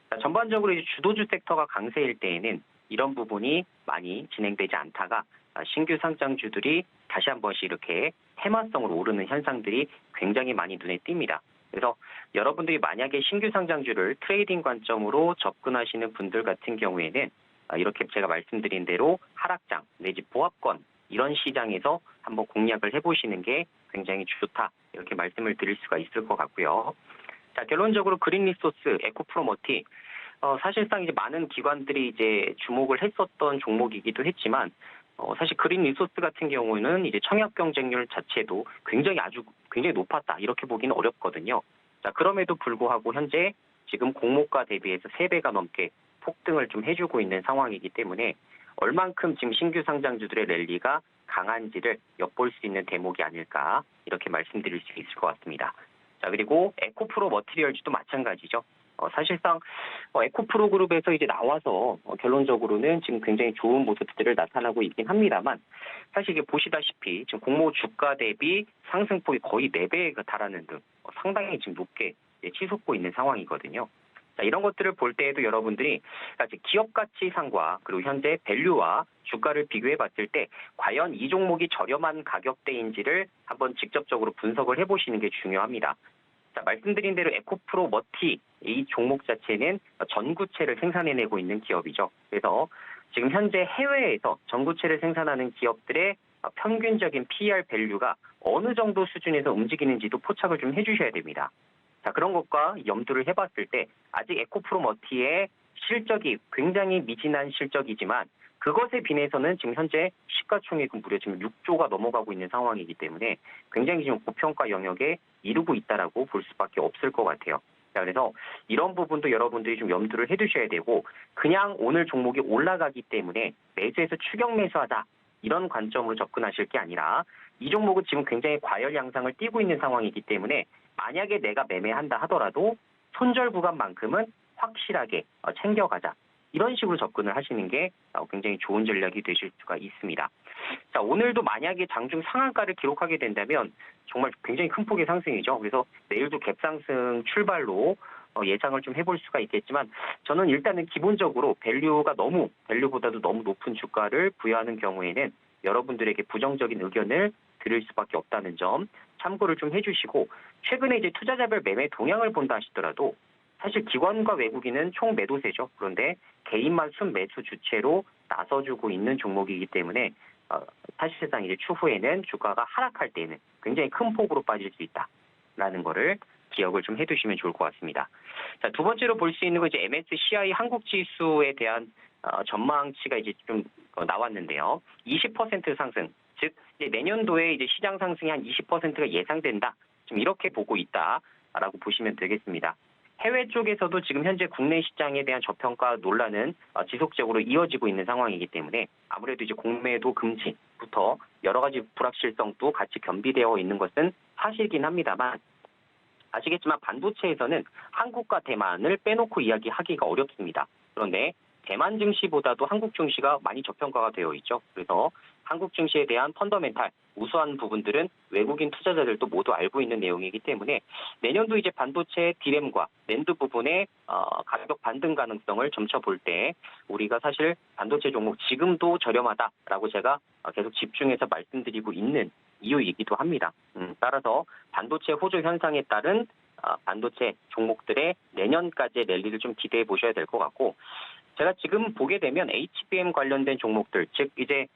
자, 전반적으로 이제 주도주 섹터가 강세일 때에는 이런 부분이 많이 진행되지 않다가 신규 상장주들이 다시 한 번씩 이렇게 테마성으로 오르는 현상들이 굉장히 많이 눈에 띕니다. 그래서 여러분들이 만약에 신규 상장주를 트레이딩 관점으로 접근하시는 분들 같은 경우에는 이렇게 제가 말씀드린 대로 하락장 내지 보합권 이런 시장에서 한번 공략을 해보시는 게 굉장히 좋다 이렇게 말씀을 드릴 수가 있을 것 같고요. 자, 결론적으로 그린 리소스, 에코프로 머티 사실상 이제 많은 기관들이 이제 주목을 했었던 종목이기도 했지만 사실 그린 리소스 같은 경우는 이제 청약 경쟁률 자체도 굉장히 높았다 이렇게 보기는 어렵거든요. 자, 그럼에도 불구하고 현재 지금 공모가 대비해서 3배가 넘게 폭등을 좀 해주고 있는 상황이기 때문에 얼만큼 지금 신규 상장주들의 랠리가 강한지를 엿볼 수 있는 대목이 아닐까 이렇게 말씀드릴 수 있을 것 같습니다. 자, 그리고 에코프로 머티리얼즈도 마찬가지죠. 사실상 에코프로 그룹에서 이제 나와서 결론적으로는 지금 굉장히 좋은 모습들을 나타나고 있긴 합니다만 사실 이게 보시다시피 지금 공모 주가 대비 상승폭이 거의 4배에 달하는 등 상당히 지금 높게 치솟고 있는 상황이거든요. 자, 이런 것들을 볼 때에도 여러분들이 기업 가치상과 그리고 현재 밸류와 주가를 비교해 봤을 때 과연 이 종목이 저렴한 가격대인지를 한번 직접적으로 분석을 해보시는 게 중요합니다. 자, 말씀드린 대로 에코프로 머티 이 종목 자체는 전구체를 생산해내고 있는 기업이죠. 그래서 지금 현재 해외에서 전구체를 생산하는 기업들의 평균적인 PER 밸류가 어느 정도 수준에서 움직이는지도 포착을 좀 해주셔야 됩니다. 자, 그런 것과 염두를 해봤을 때 아직 에코프로 머티의 실적이 굉장히 미진한 실적이지만 그것에 비해서는 지금 현재 시가총액은 무려 지금 6조가 넘어가고 있는 상황이기 때문에 굉장히 지금 고평가 영역에 이르고 있다라고 볼 수밖에 없을 것 같아요. 자, 그래서 이런 부분도 여러분들이 좀 염두를 해두셔야 되고 그냥 오늘 종목이 올라가기 때문에 매수해서 추격 매수하자 이런 관점으로 접근하실 게 아니라 이 종목은 지금 굉장히 과열 양상을 띠고 있는 상황이기 때문에 만약에 내가 매매한다 하더라도 손절 구간만큼은 확실하게 챙겨가자. 이런 식으로 접근을 하시는 게 굉장히 좋은 전략이 되실 수가 있습니다. 자, 오늘도 만약에 장중 상한가를 기록하게 된다면 정말 굉장히 큰 폭의 상승이죠. 그래서 내일도 갭상승 출발로 예상을 좀 해볼 수가 있겠지만 저는 일단은 기본적으로 밸류보다도 너무 높은 주가를 부여하는 경우에는 여러분들에게 부정적인 의견을 드릴 수밖에 없다는 점 참고를 좀 해주시고 최근에 이제 투자자별 매매 동향을 본다 하시더라도 사실 기관과 외국인은 총 매도세죠. 그런데 개인만 순매수 주체로 나서주고 있는 종목이기 때문에 사실상 이제 추후에는 주가가 하락할 때는 굉장히 큰 폭으로 빠질 수 있다라는 거를 기억을 좀 해두시면 좋을 것 같습니다. 자, 두 번째로 볼 수 있는 건 이제 MSCI 한국 지수에 대한 전망치가 이제 좀 나왔는데요. 20% 상승, 즉 이제 내년도에 이제 시장 상승이 한 20%가 예상된다. 좀 이렇게 보고 있다라고 보시면 되겠습니다. 해외 쪽에서도 지금 현재 국내 시장에 대한 저평가 논란은 지속적으로 이어지고 있는 상황이기 때문에 아무래도 이제 공매도 금지부터 여러 가지 불확실성도 같이 겸비되어 있는 것은 사실이긴 합니다만 아시겠지만 반도체에서는 한국과 대만을 빼놓고 이야기하기가 어렵습니다. 그런데 대만 증시보다도 한국 증시가 많이 저평가가 되어 있죠. 그래서 한국 증시에 대한 펀더멘탈, 우수한 부분들은 외국인 투자자들도 모두 알고 있는 내용이기 때문에 내년도 이제 반도체 디램과 낸드 부분의 가격 반등 가능성을 점쳐 볼 때 우리가 사실 반도체 종목 지금도 저렴하다라고 제가 계속 집중해서 말씀드리고 있는 이유이기도 합니다. 따라서 반도체 호조 현상에 따른 반도체 종목들의 내년까지의 랠리를 좀 기대해 보셔야 될 것 같고 제가 지금 보게 되면 HBM 관련된 종목들, 즉 이제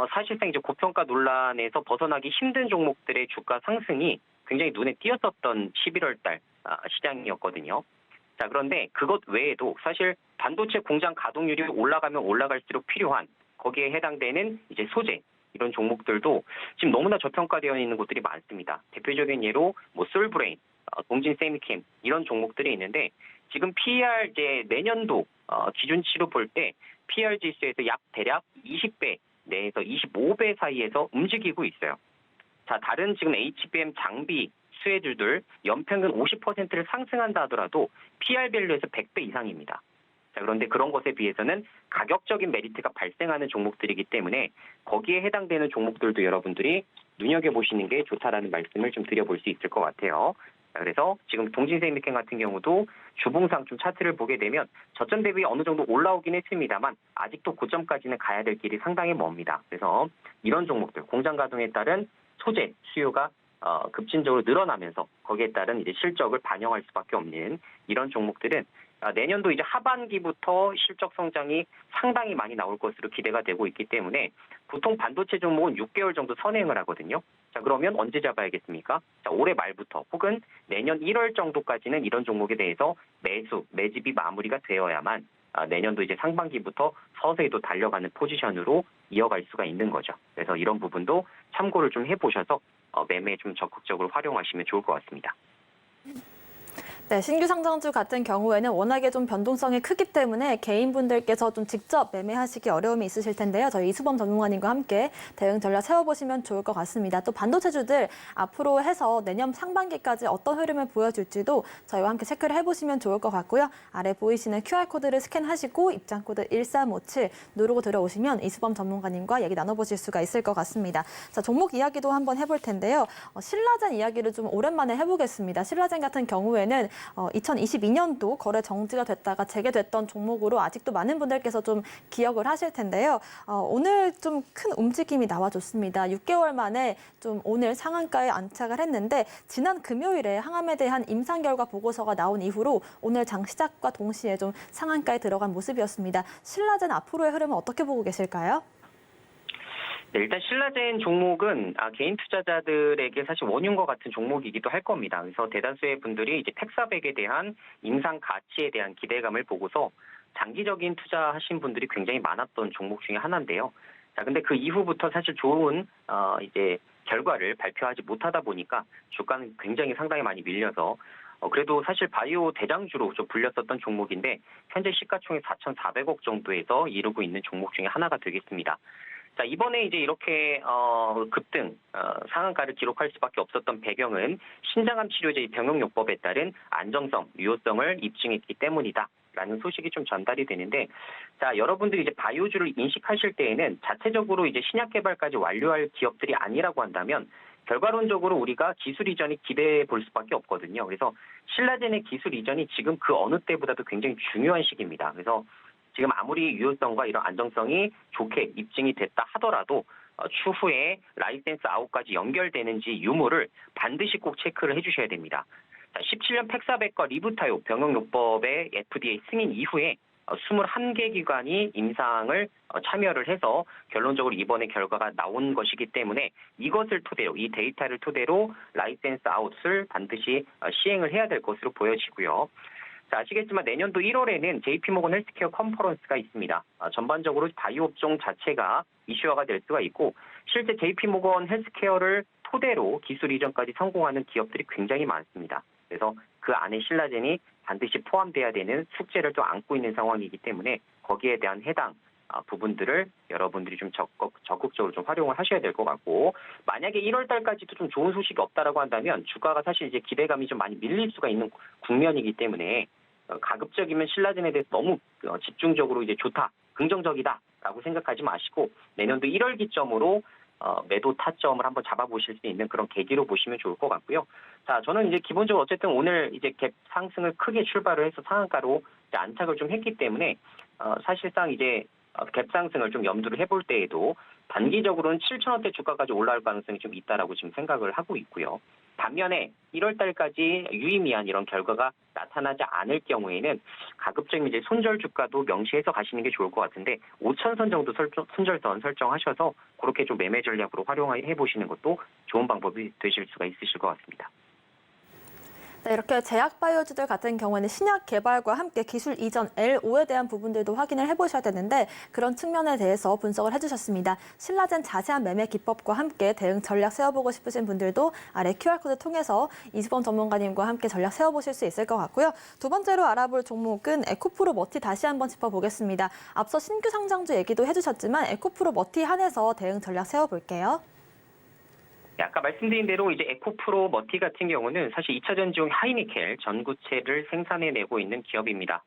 사실상 이제 고평가 논란에서 벗어나기 힘든 종목들의 주가 상승이 굉장히 눈에 띄었었던 11월 달 시장이었거든요. 자, 그런데 그것 외에도 사실 반도체 공장 가동률이 올라가면 올라갈수록 필요한 거기에 해당되는 이제 소재 이런 종목들도 지금 너무나 저평가되어 있는 곳들이 많습니다. 대표적인 예로 뭐 솔브레인, 동진 세미캠 이런 종목들이 있는데 지금 PER 이제 내년도 기준치로 볼 때 PER 지수에서 대략 20배 내에서 25배 사이에서 움직이고 있어요. 자, 다른 지금 HBM 장비 수혜주들 연평균 50%를 상승한다 하더라도 PER 밸류에서 100배 이상입니다. 자, 그런데 그런 것에 비해서는 가격적인 메리트가 발생하는 종목들이기 때문에 거기에 해당되는 종목들도 여러분들이 눈여겨보시는 게 좋다라는 말씀을 좀 드려볼 수 있을 것 같아요. 자, 그래서 지금 동진생명캠 같은 경우도 주봉상 좀 차트를 보게 되면 저점 대비 어느 정도 올라오긴 했습니다만 아직도 고점까지는 가야 될 길이 상당히 멉니다. 그래서 이런 종목들 공장 가동에 따른 소재 수요가 급진적으로 늘어나면서 거기에 따른 이제 실적을 반영할 수밖에 없는 이런 종목들은 내년도 이제 하반기부터 실적 성장이 상당히 많이 나올 것으로 기대가 되고 있기 때문에 보통 반도체 종목은 6개월 정도 선행을 하거든요. 자, 그러면 언제 잡아야겠습니까? 자, 올해 말부터 혹은 내년 1월 정도까지는 이런 종목에 대해서 매집이 마무리가 되어야만 내년도 이제 상반기부터 서서히 또 달려가는 포지션으로 이어갈 수가 있는 거죠. 그래서 이런 부분도 참고를 좀 해보셔서 매매에 좀 적극적으로 활용하시면 좋을 것 같습니다. 네, 신규 상장주 같은 경우에는 워낙에 좀 변동성이 크기 때문에 개인분들께서 좀 직접 매매하시기 어려움이 있으실 텐데요. 저희 이수범 전문가님과 함께 대응 전략 세워보시면 좋을 것 같습니다. 또 반도체주들 앞으로 해서 내년 상반기까지 어떤 흐름을 보여줄지도 저희와 함께 체크를 해보시면 좋을 것 같고요. 아래 보이시는 QR코드를 스캔하시고 입장코드 1357 누르고 들어오시면 이수범 전문가님과 얘기 나눠보실 수가 있을 것 같습니다. 자, 종목 이야기도 한번 해볼 텐데요. 신라젠 이야기를 좀 오랜만에 해보겠습니다. 신라젠 같은 경우에는 2022년도 거래 정지가 됐다가 재개됐던 종목으로 아직도 많은 분들께서 좀 기억을 하실 텐데요. 오늘 좀 큰 움직임이 나와줬습니다. 6개월 만에 좀 오늘 상한가에 안착을 했는데 지난 금요일에 항암에 대한 임상 결과 보고서가 나온 이후로 오늘 장 시작과 동시에 좀 상한가에 들어간 모습이었습니다. 신라젠 앞으로의 흐름은 어떻게 보고 계실까요? 네, 일단 신라젠 종목은 개인 투자자들에게 사실 원흉과 같은 종목이기도 할 겁니다. 그래서 대다수의 분들이 이제 텍사백에 대한 임상 가치에 대한 기대감을 보고서 장기적인 투자하신 분들이 굉장히 많았던 종목 중에 하나인데요. 자, 근데 그 이후부터 사실 좋은 이제 결과를 발표하지 못하다 보니까 주가는 굉장히 상당히 많이 밀려서 그래도 사실 바이오 대장주로 좀 불렸었던 종목인데 현재 시가총액 4,400억 정도에서 이루고 있는 종목 중에 하나가 되겠습니다. 자, 이번에 이제 이렇게 급등 상한가를 기록할 수밖에 없었던 배경은 신장암 치료제의 병용요법에 따른 안정성, 유효성을 입증했기 때문이다라는 소식이 좀 전달이 되는데, 자, 여러분들이 이제 바이오주를 인식하실 때에는 자체적으로 이제 신약 개발까지 완료할 기업들이 아니라고 한다면 결과론적으로 우리가 기술 이전이 기대해 볼 수밖에 없거든요. 그래서 신라젠의 기술 이전이 지금 그 어느 때보다도 굉장히 중요한 시기입니다. 그래서 지금 아무리 유효성과 이런 안정성이 좋게 입증이 됐다 하더라도 추후에 라이센스 아웃까지 연결되는지 유무를 반드시 꼭 체크를 해주셔야 됩니다. 17년 팩사백과 리부타요 병용요법의 FDA 승인 이후에 21개 기관이 임상을 참여를 해서 결론적으로 이번에 결과가 나온 것이기 때문에 이것을 토대로, 이 데이터를 토대로 라이센스 아웃을 반드시 시행을 해야 될 것으로 보여지고요. 자, 아시겠지만 내년도 1월에는 JP모건 헬스케어 컨퍼런스가 있습니다. 전반적으로 바이오 업종 자체가 이슈화가 될 수가 있고 실제 JP모건 헬스케어를 토대로 기술 이전까지 성공하는 기업들이 굉장히 많습니다. 그래서 그 안에 신라젠이 반드시 포함돼야 되는 숙제를 또 안고 있는 상황이기 때문에 거기에 대한 해당 부분들을 여러분들이 좀 적극적으로 좀 활용을 하셔야 될 것 같고, 만약에 1월 달까지도 좀 좋은 소식이 없다라고 한다면 주가가 사실 이제 기대감이 좀 많이 밀릴 수가 있는 국면이기 때문에 가급적이면 신라젠에 대해서 너무 집중적으로 이제 좋다, 긍정적이다라고 생각하지 마시고 내년도 1월 기점으로 매도 타점을 한번 잡아보실 수 있는 그런 계기로 보시면 좋을 것 같고요. 자, 저는 이제 기본적으로 어쨌든 오늘 이제 갭 상승을 크게 출발을 해서 상한가로 이제 안착을 좀 했기 때문에 사실상 이제 갭 상승을 좀 염두를 해볼 때에도 단기적으로는 7,000원대 주가까지 올라올 가능성이 좀 있다라고 지금 생각을 하고 있고요. 반면에 1월 달까지 유의미한 이런 결과가 나타나지 않을 경우에는 가급적 이제 손절 주가도 명시해서 가시는 게 좋을 것 같은데 5,000선 정도 손절선 설정하셔서 그렇게 좀 매매 전략으로 활용해 보시는 것도 좋은 방법이 되실 수가 있으실 것 같습니다. 네, 이렇게 제약바이오주들 같은 경우에는 신약 개발과 함께 기술 이전 L5에 대한 부분들도 확인을 해보셔야 되는데 그런 측면에 대해서 분석을 해주셨습니다. 신라젠 자세한 매매 기법과 함께 대응 전략 세워보고 싶으신 분들도 아래 QR코드 통해서 이수범 전문가님과 함께 전략 세워보실 수 있을 것 같고요. 두 번째로 알아볼 종목은 에코프로 머티 다시 한번 짚어보겠습니다. 앞서 신규 상장주 얘기도 해주셨지만 에코프로 머티 한해서 대응 전략 세워볼게요. 아까 말씀드린 대로 이제 에코프로 머티 같은 경우는 사실 2차 전지용 하이니켈 전구체를 생산해내고 있는 기업입니다.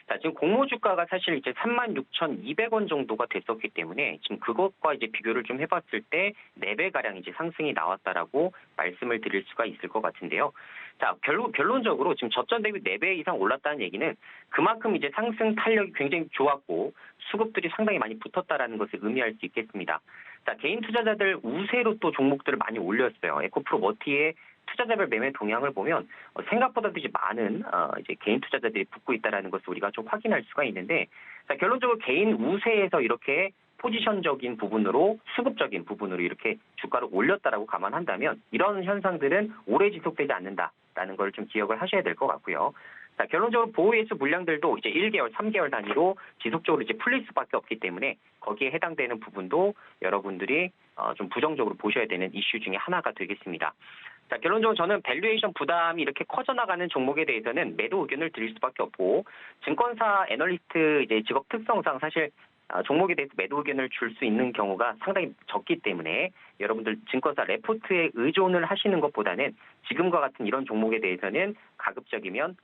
자, 지금 공모 주가가 사실 이제 36,200원 정도가 됐었기 때문에 지금 그것과 이제 비교를 좀 해봤을 때 4배 가량 이제 상승이 나왔다라고 말씀을 드릴 수가 있을 것 같은데요. 자, 결론적으로 지금 저점 대비 4배 이상 올랐다는 얘기는 그만큼 이제 상승 탄력이 굉장히 좋았고 수급들이 상당히 많이 붙었다라는 것을 의미할 수 있겠습니다. 자, 개인 투자자들 우세로 또 종목들을 많이 올렸어요. 에코프로 머티의 투자자별 매매 동향을 보면 생각보다도 이제 많은 이제 개인 투자자들이 붙고 있다라는 것을 우리가 좀 확인할 수가 있는데, 자, 결론적으로 개인 우세에서 이렇게 포지션적인 부분으로 수급적인 부분으로 이렇게 주가를 올렸다라고 감안한다면 이런 현상들은 오래 지속되지 않는다라는 걸 좀 기억을 하셔야 될 것 같고요. 자, 결론적으로 보호예수 물량들도 이제 1개월, 3개월 단위로 지속적으로 이제 풀릴 수밖에 없기 때문에 거기에 해당되는 부분도 여러분들이 좀 부정적으로 보셔야 되는 이슈 중에 하나가 되겠습니다. 자, 결론적으로 저는 밸류에이션 부담이 이렇게 커져나가는 종목에 대해서는 매도 의견을 드릴 수밖에 없고, 증권사 애널리스트 이제 직업 특성상 사실 종목에 대해서 매도 의견을 줄 수 있는 경우가 상당히 적기 때문에 여러분들 증권사 레포트에 의존을 하시는 것보다는 지금과 같은 이런 종목에 대해서는 가급적이면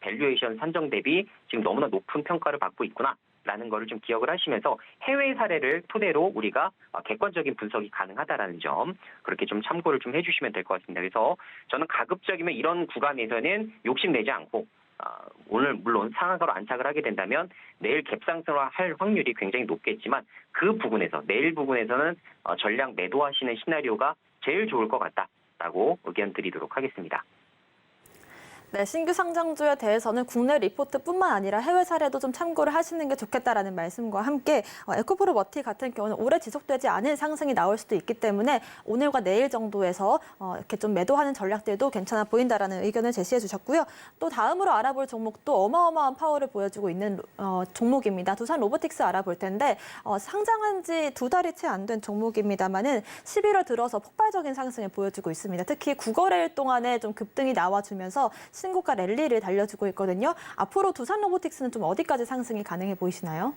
밸류에이션 산정 대비 지금 너무나 높은 평가를 받고 있구나 라는 거를 좀 기억을 하시면서 해외 사례를 토대로 우리가 객관적인 분석이 가능하다라는 점, 그렇게 좀 참고를 좀 해주시면 될 것 같습니다. 그래서 저는 가급적이면 이런 구간에서는 욕심내지 않고 오늘 물론 상한가로 안착을 하게 된다면 내일 갭상승할 확률이 굉장히 높겠지만, 그 부분에서 내일 부분에서는 전량 매도하시는 시나리오가 제일 좋을 것 같다라고 의견 드리도록 하겠습니다. 네, 신규 상장주에 대해서는 국내 리포트뿐만 아니라 해외 사례도 좀 참고를 하시는 게 좋겠다라는 말씀과 함께 에코프로 머티 같은 경우는 오래 지속되지 않은 상승이 나올 수도 있기 때문에 오늘과 내일 정도에서 이렇게 좀 매도하는 전략들도 괜찮아 보인다라는 의견을 제시해 주셨고요. 또 다음으로 알아볼 종목도 어마어마한 파워를 보여주고 있는 종목입니다. 두산 로보틱스 알아볼 텐데 상장한 지 2달이 채 안 된 종목입니다만은 11월 들어서 폭발적인 상승을 보여주고 있습니다. 특히 9거래일 동안에 좀 급등이 나와주면서 신고가 랠리를 달려주고 있거든요. 앞으로 두산 로보틱스는 좀 어디까지 상승이 가능해 보이시나요?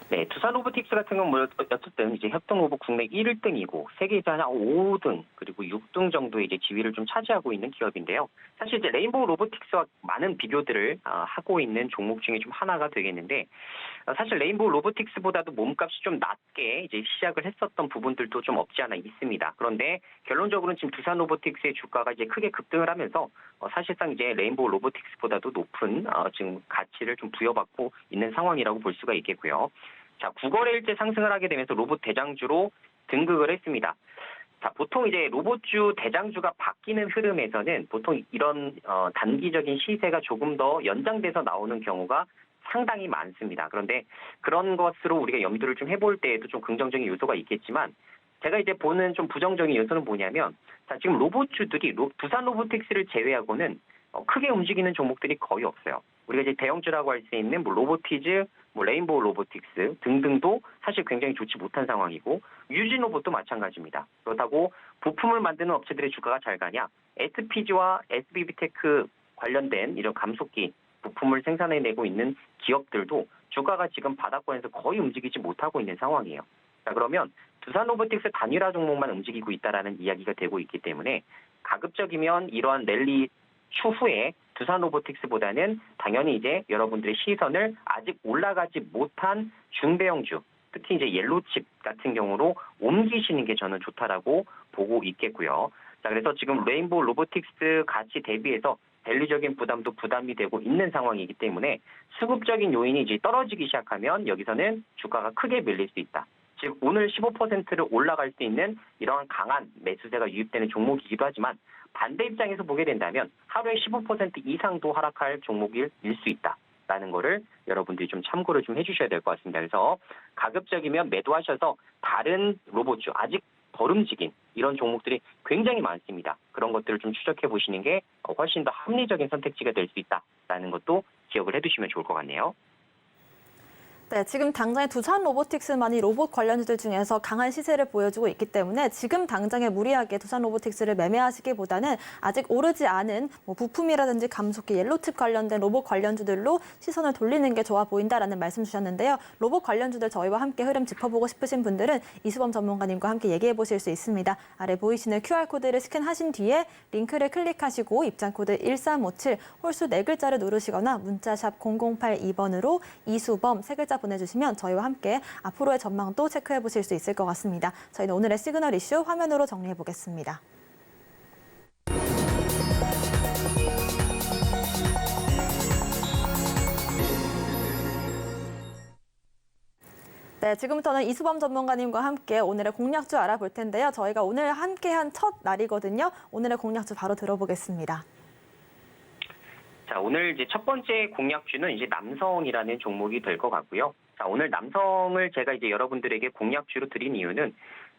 네, 두산 로보틱스 같은 경우는 어쨌든 이제 협동 로봇 국내 1등이고 세계에서 한 5등 그리고 6등 정도의 이제 지위를 좀 차지하고 있는 기업인데요. 사실 이제 레인보우 로보틱스와 많은 비교들을 하고 있는 종목 중에 좀 하나가 되겠는데, 사실 레인보우 로보틱스보다도 몸값이 좀 낮게 이제 시작을 했었던 부분들도 좀 없지 않아 있습니다. 그런데 결론적으로는 지금 두산 로보틱스의 주가가 이제 크게 급등을 하면서 사실상 이제 레인보우 로보틱스보다도 높은 지금 가치를 좀 부여받고 있는 상황이라고 볼 수가 있겠고요. 자, 9거래일째 상승을 하게 되면서 로봇 대장주로 등극을 했습니다. 자, 보통 이제 로봇주 대장주가 바뀌는 흐름에서는 보통 이런 단기적인 시세가 조금 더 연장돼서 나오는 경우가 상당히 많습니다. 그런데 그런 것으로 우리가 염두를 좀 해볼 때에도 좀 긍정적인 요소가 있겠지만, 제가 이제 보는 좀 부정적인 요소는 뭐냐면, 자, 지금 로봇주들이 두산 로보틱스를 제외하고는 크게 움직이는 종목들이 거의 없어요. 우리가 이제 대형주라고 할 수 있는 로보티즈, 레인보우 로보틱스 등등도 사실 굉장히 좋지 못한 상황이고, 유진 로봇도 마찬가지입니다. 그렇다고 부품을 만드는 업체들의 주가가 잘 가냐? SPG와 SBB테크 관련된 이런 감속기 부품을 생산해내고 있는 기업들도 주가가 지금 바닥권에서 거의 움직이지 못하고 있는 상황이에요. 자, 그러면 두산 로보틱스 단일화 종목만 움직이고 있다라는 이야기가 되고 있기 때문에 가급적이면 이러한 랠리 추후에 두산 로보틱스보다는 당연히 이제 여러분들의 시선을 아직 올라가지 못한 중대형주, 특히 이제 옐로칩 같은 경우로 옮기시는 게 저는 좋다라고 보고 있겠고요. 자, 그래서 지금 레인보우 로보틱스 가치 대비해서 밸류적인 부담도 부담이 되고 있는 상황이기 때문에 수급적인 요인이 이제 떨어지기 시작하면 여기서는 주가가 크게 밀릴 수 있다. 즉 오늘 15%를 올라갈 수 있는 이러한 강한 매수세가 유입되는 종목이기도 하지만, 반대 입장에서 보게 된다면 하루에 15% 이상도 하락할 종목일 수 있다라는 거를 여러분들이 좀 참고를 좀 해주셔야 될 것 같습니다. 그래서 가급적이면 매도하셔서 다른 로봇주, 아직 덜 움직인 이런 종목들이 굉장히 많습니다. 그런 것들을 좀 추적해 보시는 게 훨씬 더 합리적인 선택지가 될 수 있다라는 것도 기억을 해두시면 좋을 것 같네요. 네, 지금 당장에 두산 로보틱스만이 로봇 관련주들 중에서 강한 시세를 보여주고 있기 때문에 지금 당장에 무리하게 두산 로보틱스를 매매하시기보다는 아직 오르지 않은 부품이라든지 감속기, 옐로칩 관련된 로봇 관련주들로 시선을 돌리는 게 좋아 보인다라는 말씀 주셨는데요. 로봇 관련주들 저희와 함께 흐름 짚어보고 싶으신 분들은 이수범 전문가님과 함께 얘기해 보실 수 있습니다. 아래 보이시는 QR코드를 스캔하신 뒤에 링크를 클릭하시고 입장코드 1357 홀수 4글자를 누르시거나 문자샵 0082번으로 이수범 3글자 보내주시면 저희와 함께 앞으로의 전망도 체크해 보실 수 있을 것 같습니다. 저희는 오늘의 시그널 이슈 화면으로 정리해 보겠습니다. 네, 지금부터는 이수범 전문가님과 함께 오늘의 공략주 알아볼 텐데요. 저희가 오늘 함께한 첫 날이거든요. 오늘의 공략주 바로 들어보겠습니다. 자, 오늘 이제 첫 번째 공략주는 이제 남성이라는 종목이 될 것 같고요. 자, 오늘 남성을 제가 이제 여러분들에게 공략주로 드린 이유는,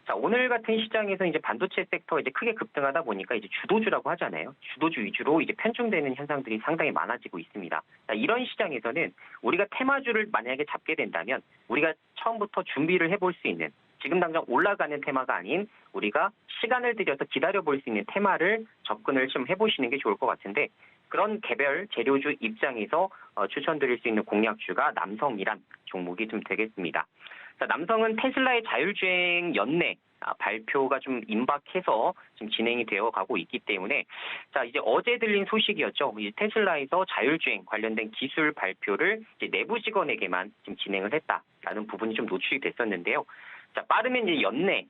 자, 오늘 같은 시장에서 이제 반도체 섹터 이제 크게 급등하다 보니까 이제 주도주라고 하잖아요. 주도주 위주로 이제 편중되는 현상들이 상당히 많아지고 있습니다. 자, 이런 시장에서는 우리가 테마주를 만약에 잡게 된다면 우리가 처음부터 준비를 해볼 수 있는, 지금 당장 올라가는 테마가 아닌 우리가 시간을 들여서 기다려볼 수 있는 테마를 접근을 좀 해보시는 게 좋을 것 같은데 그런 개별 재료주 입장에서 추천드릴 수 있는 공략주가 남성이란 종목이 좀 되겠습니다. 자, 남성은 테슬라의 자율주행 연내 발표가 좀 임박해서 지금 진행이 되어 가고 있기 때문에 자 이제 어제 들린 소식이었죠. 이 테슬라에서 자율주행 관련된 기술 발표를 이제 내부 직원에게만 지금 진행을 했다라는 부분이 좀 노출이 됐었는데요. 자 빠르면 이제 연내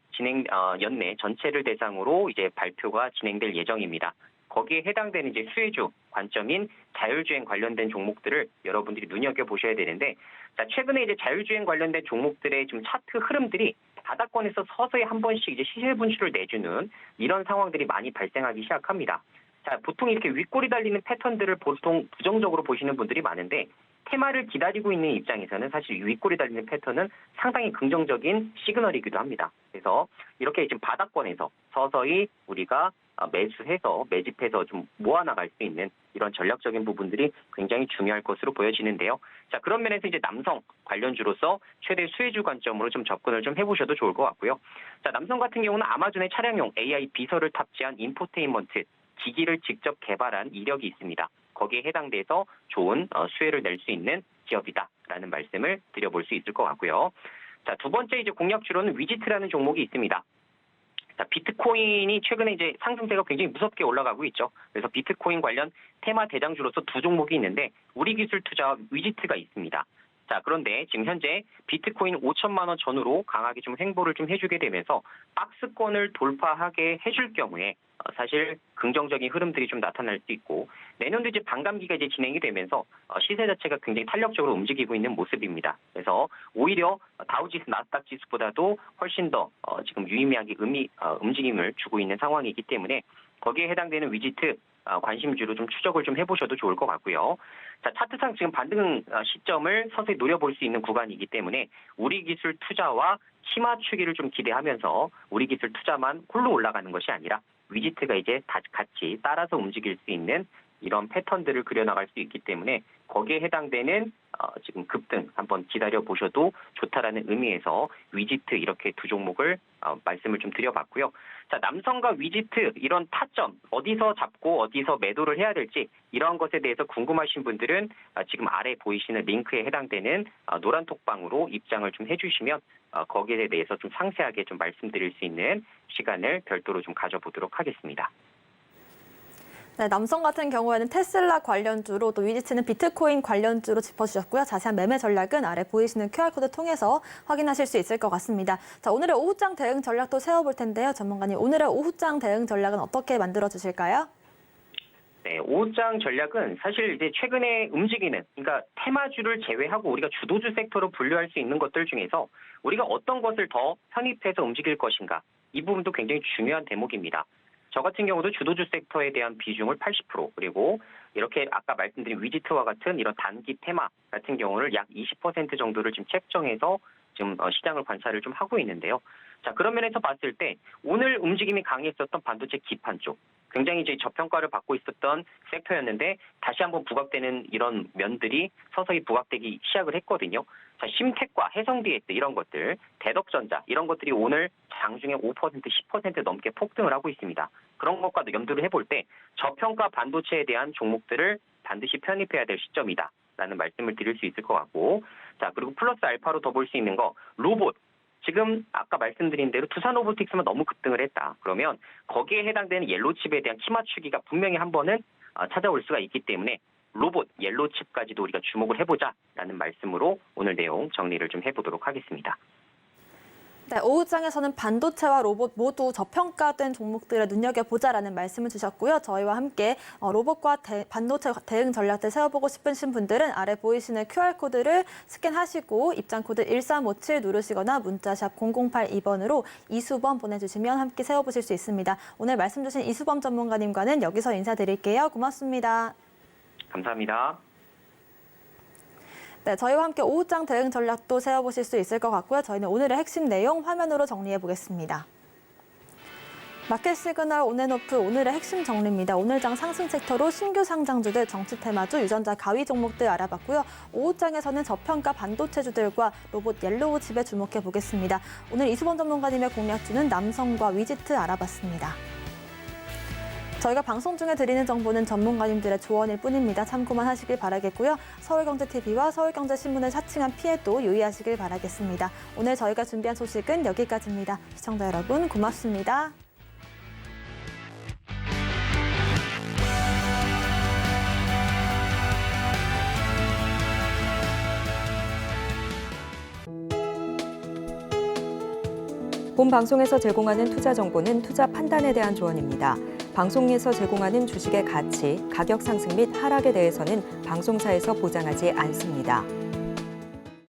전체를 대상으로 이제 발표가 진행될 예정입니다. 거기에 해당되는 이제 수혜주 관점인 자율주행 관련된 종목들을 여러분들이 눈여겨 보셔야 되는데, 자 최근에 이제 자율주행 관련된 종목들의 좀 차트 흐름들이 바닥권에서 서서히 한 번씩 이제 시세 분출을 내주는 이런 상황들이 많이 발생하기 시작합니다. 자 보통 이렇게 윗골이 달리는 패턴들을 보통 부정적으로 보시는 분들이 많은데 테마를 기다리고 있는 입장에서는 사실 윗골이 달리는 패턴은 상당히 긍정적인 시그널이기도 합니다. 그래서 이렇게 지금 바닥권에서 서서히 우리가 매수해서 매집해서 좀 모아나갈 수 있는 이런 전략적인 부분들이 굉장히 중요할 것으로 보여지는데요. 자 그런 면에서 이제 남성 관련주로서 최대 수혜주 관점으로 좀 접근을 좀 해보셔도 좋을 것 같고요. 자 남성 같은 경우는 아마존의 차량용 AI 비서를 탑재한 인포테인먼트 기기를 직접 개발한 이력이 있습니다. 거기에 해당돼서 좋은 수혜를 낼 수 있는 기업이다라는 말씀을 드려볼 수 있을 것 같고요. 자, 두 번째 이제 공략주로는 위지트라는 종목이 있습니다. 자, 비트코인이 최근에 이제 상승세가 굉장히 무섭게 올라가고 있죠. 그래서 비트코인 관련 테마 대장주로서 두 종목이 있는데 우리 기술 투자와 위지트가 있습니다. 자, 그런데 지금 현재 비트코인 5천만 원 전후로 강하게 좀 횡보를 좀 해주게 되면서 박스권을 돌파하게 해줄 경우에 사실 긍정적인 흐름들이 좀 나타날 수 있고 내년도 이제 반감기가 이제 진행이 되면서 시세 자체가 굉장히 탄력적으로 움직이고 있는 모습입니다. 그래서 오히려 다우지수 나스닥 지수보다도 훨씬 더 지금 유의미하게 움직임을 주고 있는 상황이기 때문에 거기에 해당되는 위지트 관심주로 좀 추적을 좀 해보셔도 좋을 것 같고요. 자, 차트상 지금 반등 시점을 서서히 노려볼 수 있는 구간이기 때문에 우리 기술 투자와 치맞추기를 좀 기대하면서 우리 기술 투자만 홀로 올라가는 것이 아니라 위지트가 이제 같이 따라서 움직일 수 있는 이런 패턴들을 그려나갈 수 있기 때문에 거기에 해당되는 지금 급등 한번 기다려 보셔도 좋다라는 의미에서 위지트 이렇게 두 종목을 말씀을 좀 드려봤고요. 자, 남성과 위지트 이런 타점 어디서 잡고 어디서 매도를 해야 될지 이러한 것에 대해서 궁금하신 분들은 지금 아래 보이시는 링크에 해당되는 노란 톡방으로 입장을 좀 해주시면 거기에 대해서 좀 상세하게 좀 말씀드릴 수 있는 시간을 별도로 좀 가져보도록 하겠습니다. 네, 남성 같은 경우에는 테슬라 관련주로 또 위지트는 비트코인 관련주로 짚어주셨고요. 자세한 매매 전략은 아래 보이시는 QR코드 통해서 확인하실 수 있을 것 같습니다. 자, 오늘의 오후장 대응 전략도 세워볼 텐데요. 전문가님, 오늘의 오후장 대응 전략은 어떻게 만들어 주실까요? 네, 오후장 전략은 사실 이제 최근에 움직이는, 그러니까 테마주를 제외하고 우리가 주도주 섹터로 분류할 수 있는 것들 중에서 우리가 어떤 것을 더 편입해서 움직일 것인가, 이 부분도 굉장히 중요한 대목입니다. 저 같은 경우도 주도주 섹터에 대한 비중을 80%, 그리고 이렇게 아까 말씀드린 위지트와 같은 이런 단기 테마 같은 경우를 약 20% 정도를 지금 책정해서 지금 시장을 관찰을 좀 하고 있는데요. 자, 그런 면에서 봤을 때 오늘 움직임이 강했었던 반도체 기판 쪽, 굉장히 이제 저평가를 받고 있었던 섹터였는데 다시 한번 부각되는 이런 면들이 서서히 부각되기 시작을 했거든요. 자, 심텍과 해성DS 이런 것들, 대덕전자 이런 것들이 오늘 장중에 5%, 10% 넘게 폭등을 하고 있습니다. 그런 것과도 염두를 해볼 때 저평가 반도체에 대한 종목들을 반드시 편입해야 될 시점이다라는 말씀을 드릴 수 있을 것 같고, 자 그리고 플러스 알파로 더 볼 수 있는 거 로봇. 지금 아까 말씀드린 대로 두산 로보틱스만 너무 급등을 했다. 그러면 거기에 해당되는 옐로칩에 대한 키 맞추기가 분명히 한 번은 찾아올 수가 있기 때문에 로봇, 옐로칩까지도 우리가 주목을 해보자라는 말씀으로 오늘 내용 정리를 좀 해보도록 하겠습니다. 네, 오후장에서는 반도체와 로봇 모두 저평가된 종목들에 눈여겨보자라는 말씀을 주셨고요. 저희와 함께 로봇과 반도체 대응 전략들 세워보고 싶으신 분들은 아래 보이시는 QR코드를 스캔하시고 입장코드 1357 누르시거나 문자샵 0082번으로 이수범 보내주시면 함께 세워보실 수 있습니다. 오늘 말씀 주신 이수범 전문가님과는 여기서 인사드릴게요. 고맙습니다. 감사합니다. 네, 저희와 함께 오후장 대응 전략도 세워보실 수 있을 것 같고요. 저희는 오늘의 핵심 내용 화면으로 정리해 보겠습니다. 마켓 시그널 온앤오프 오늘의 핵심 정리입니다. 오늘 장 상승 섹터로 신규 상장주들, 정치 테마주, 유전자 가위 종목들 알아봤고요. 오후장에서는 저평가 반도체주들과 로봇 옐로우 칩에 주목해 보겠습니다. 오늘 이수범 전문가님의 공략주는 남성과 위지트 알아봤습니다. 저희가 방송 중에 드리는 정보는 전문가님들의 조언일 뿐입니다. 참고만 하시길 바라겠고요. 서울경제TV와 서울경제신문을 사칭한 피해도 유의하시길 바라겠습니다. 오늘 저희가 준비한 소식은 여기까지입니다. 시청자 여러분 고맙습니다. 본 방송에서 제공하는 투자 정보는 투자 판단에 대한 조언입니다. 방송에서 제공하는 주식의 가치, 가격 상승 및 하락에 대해서는 방송사에서 보장하지 않습니다.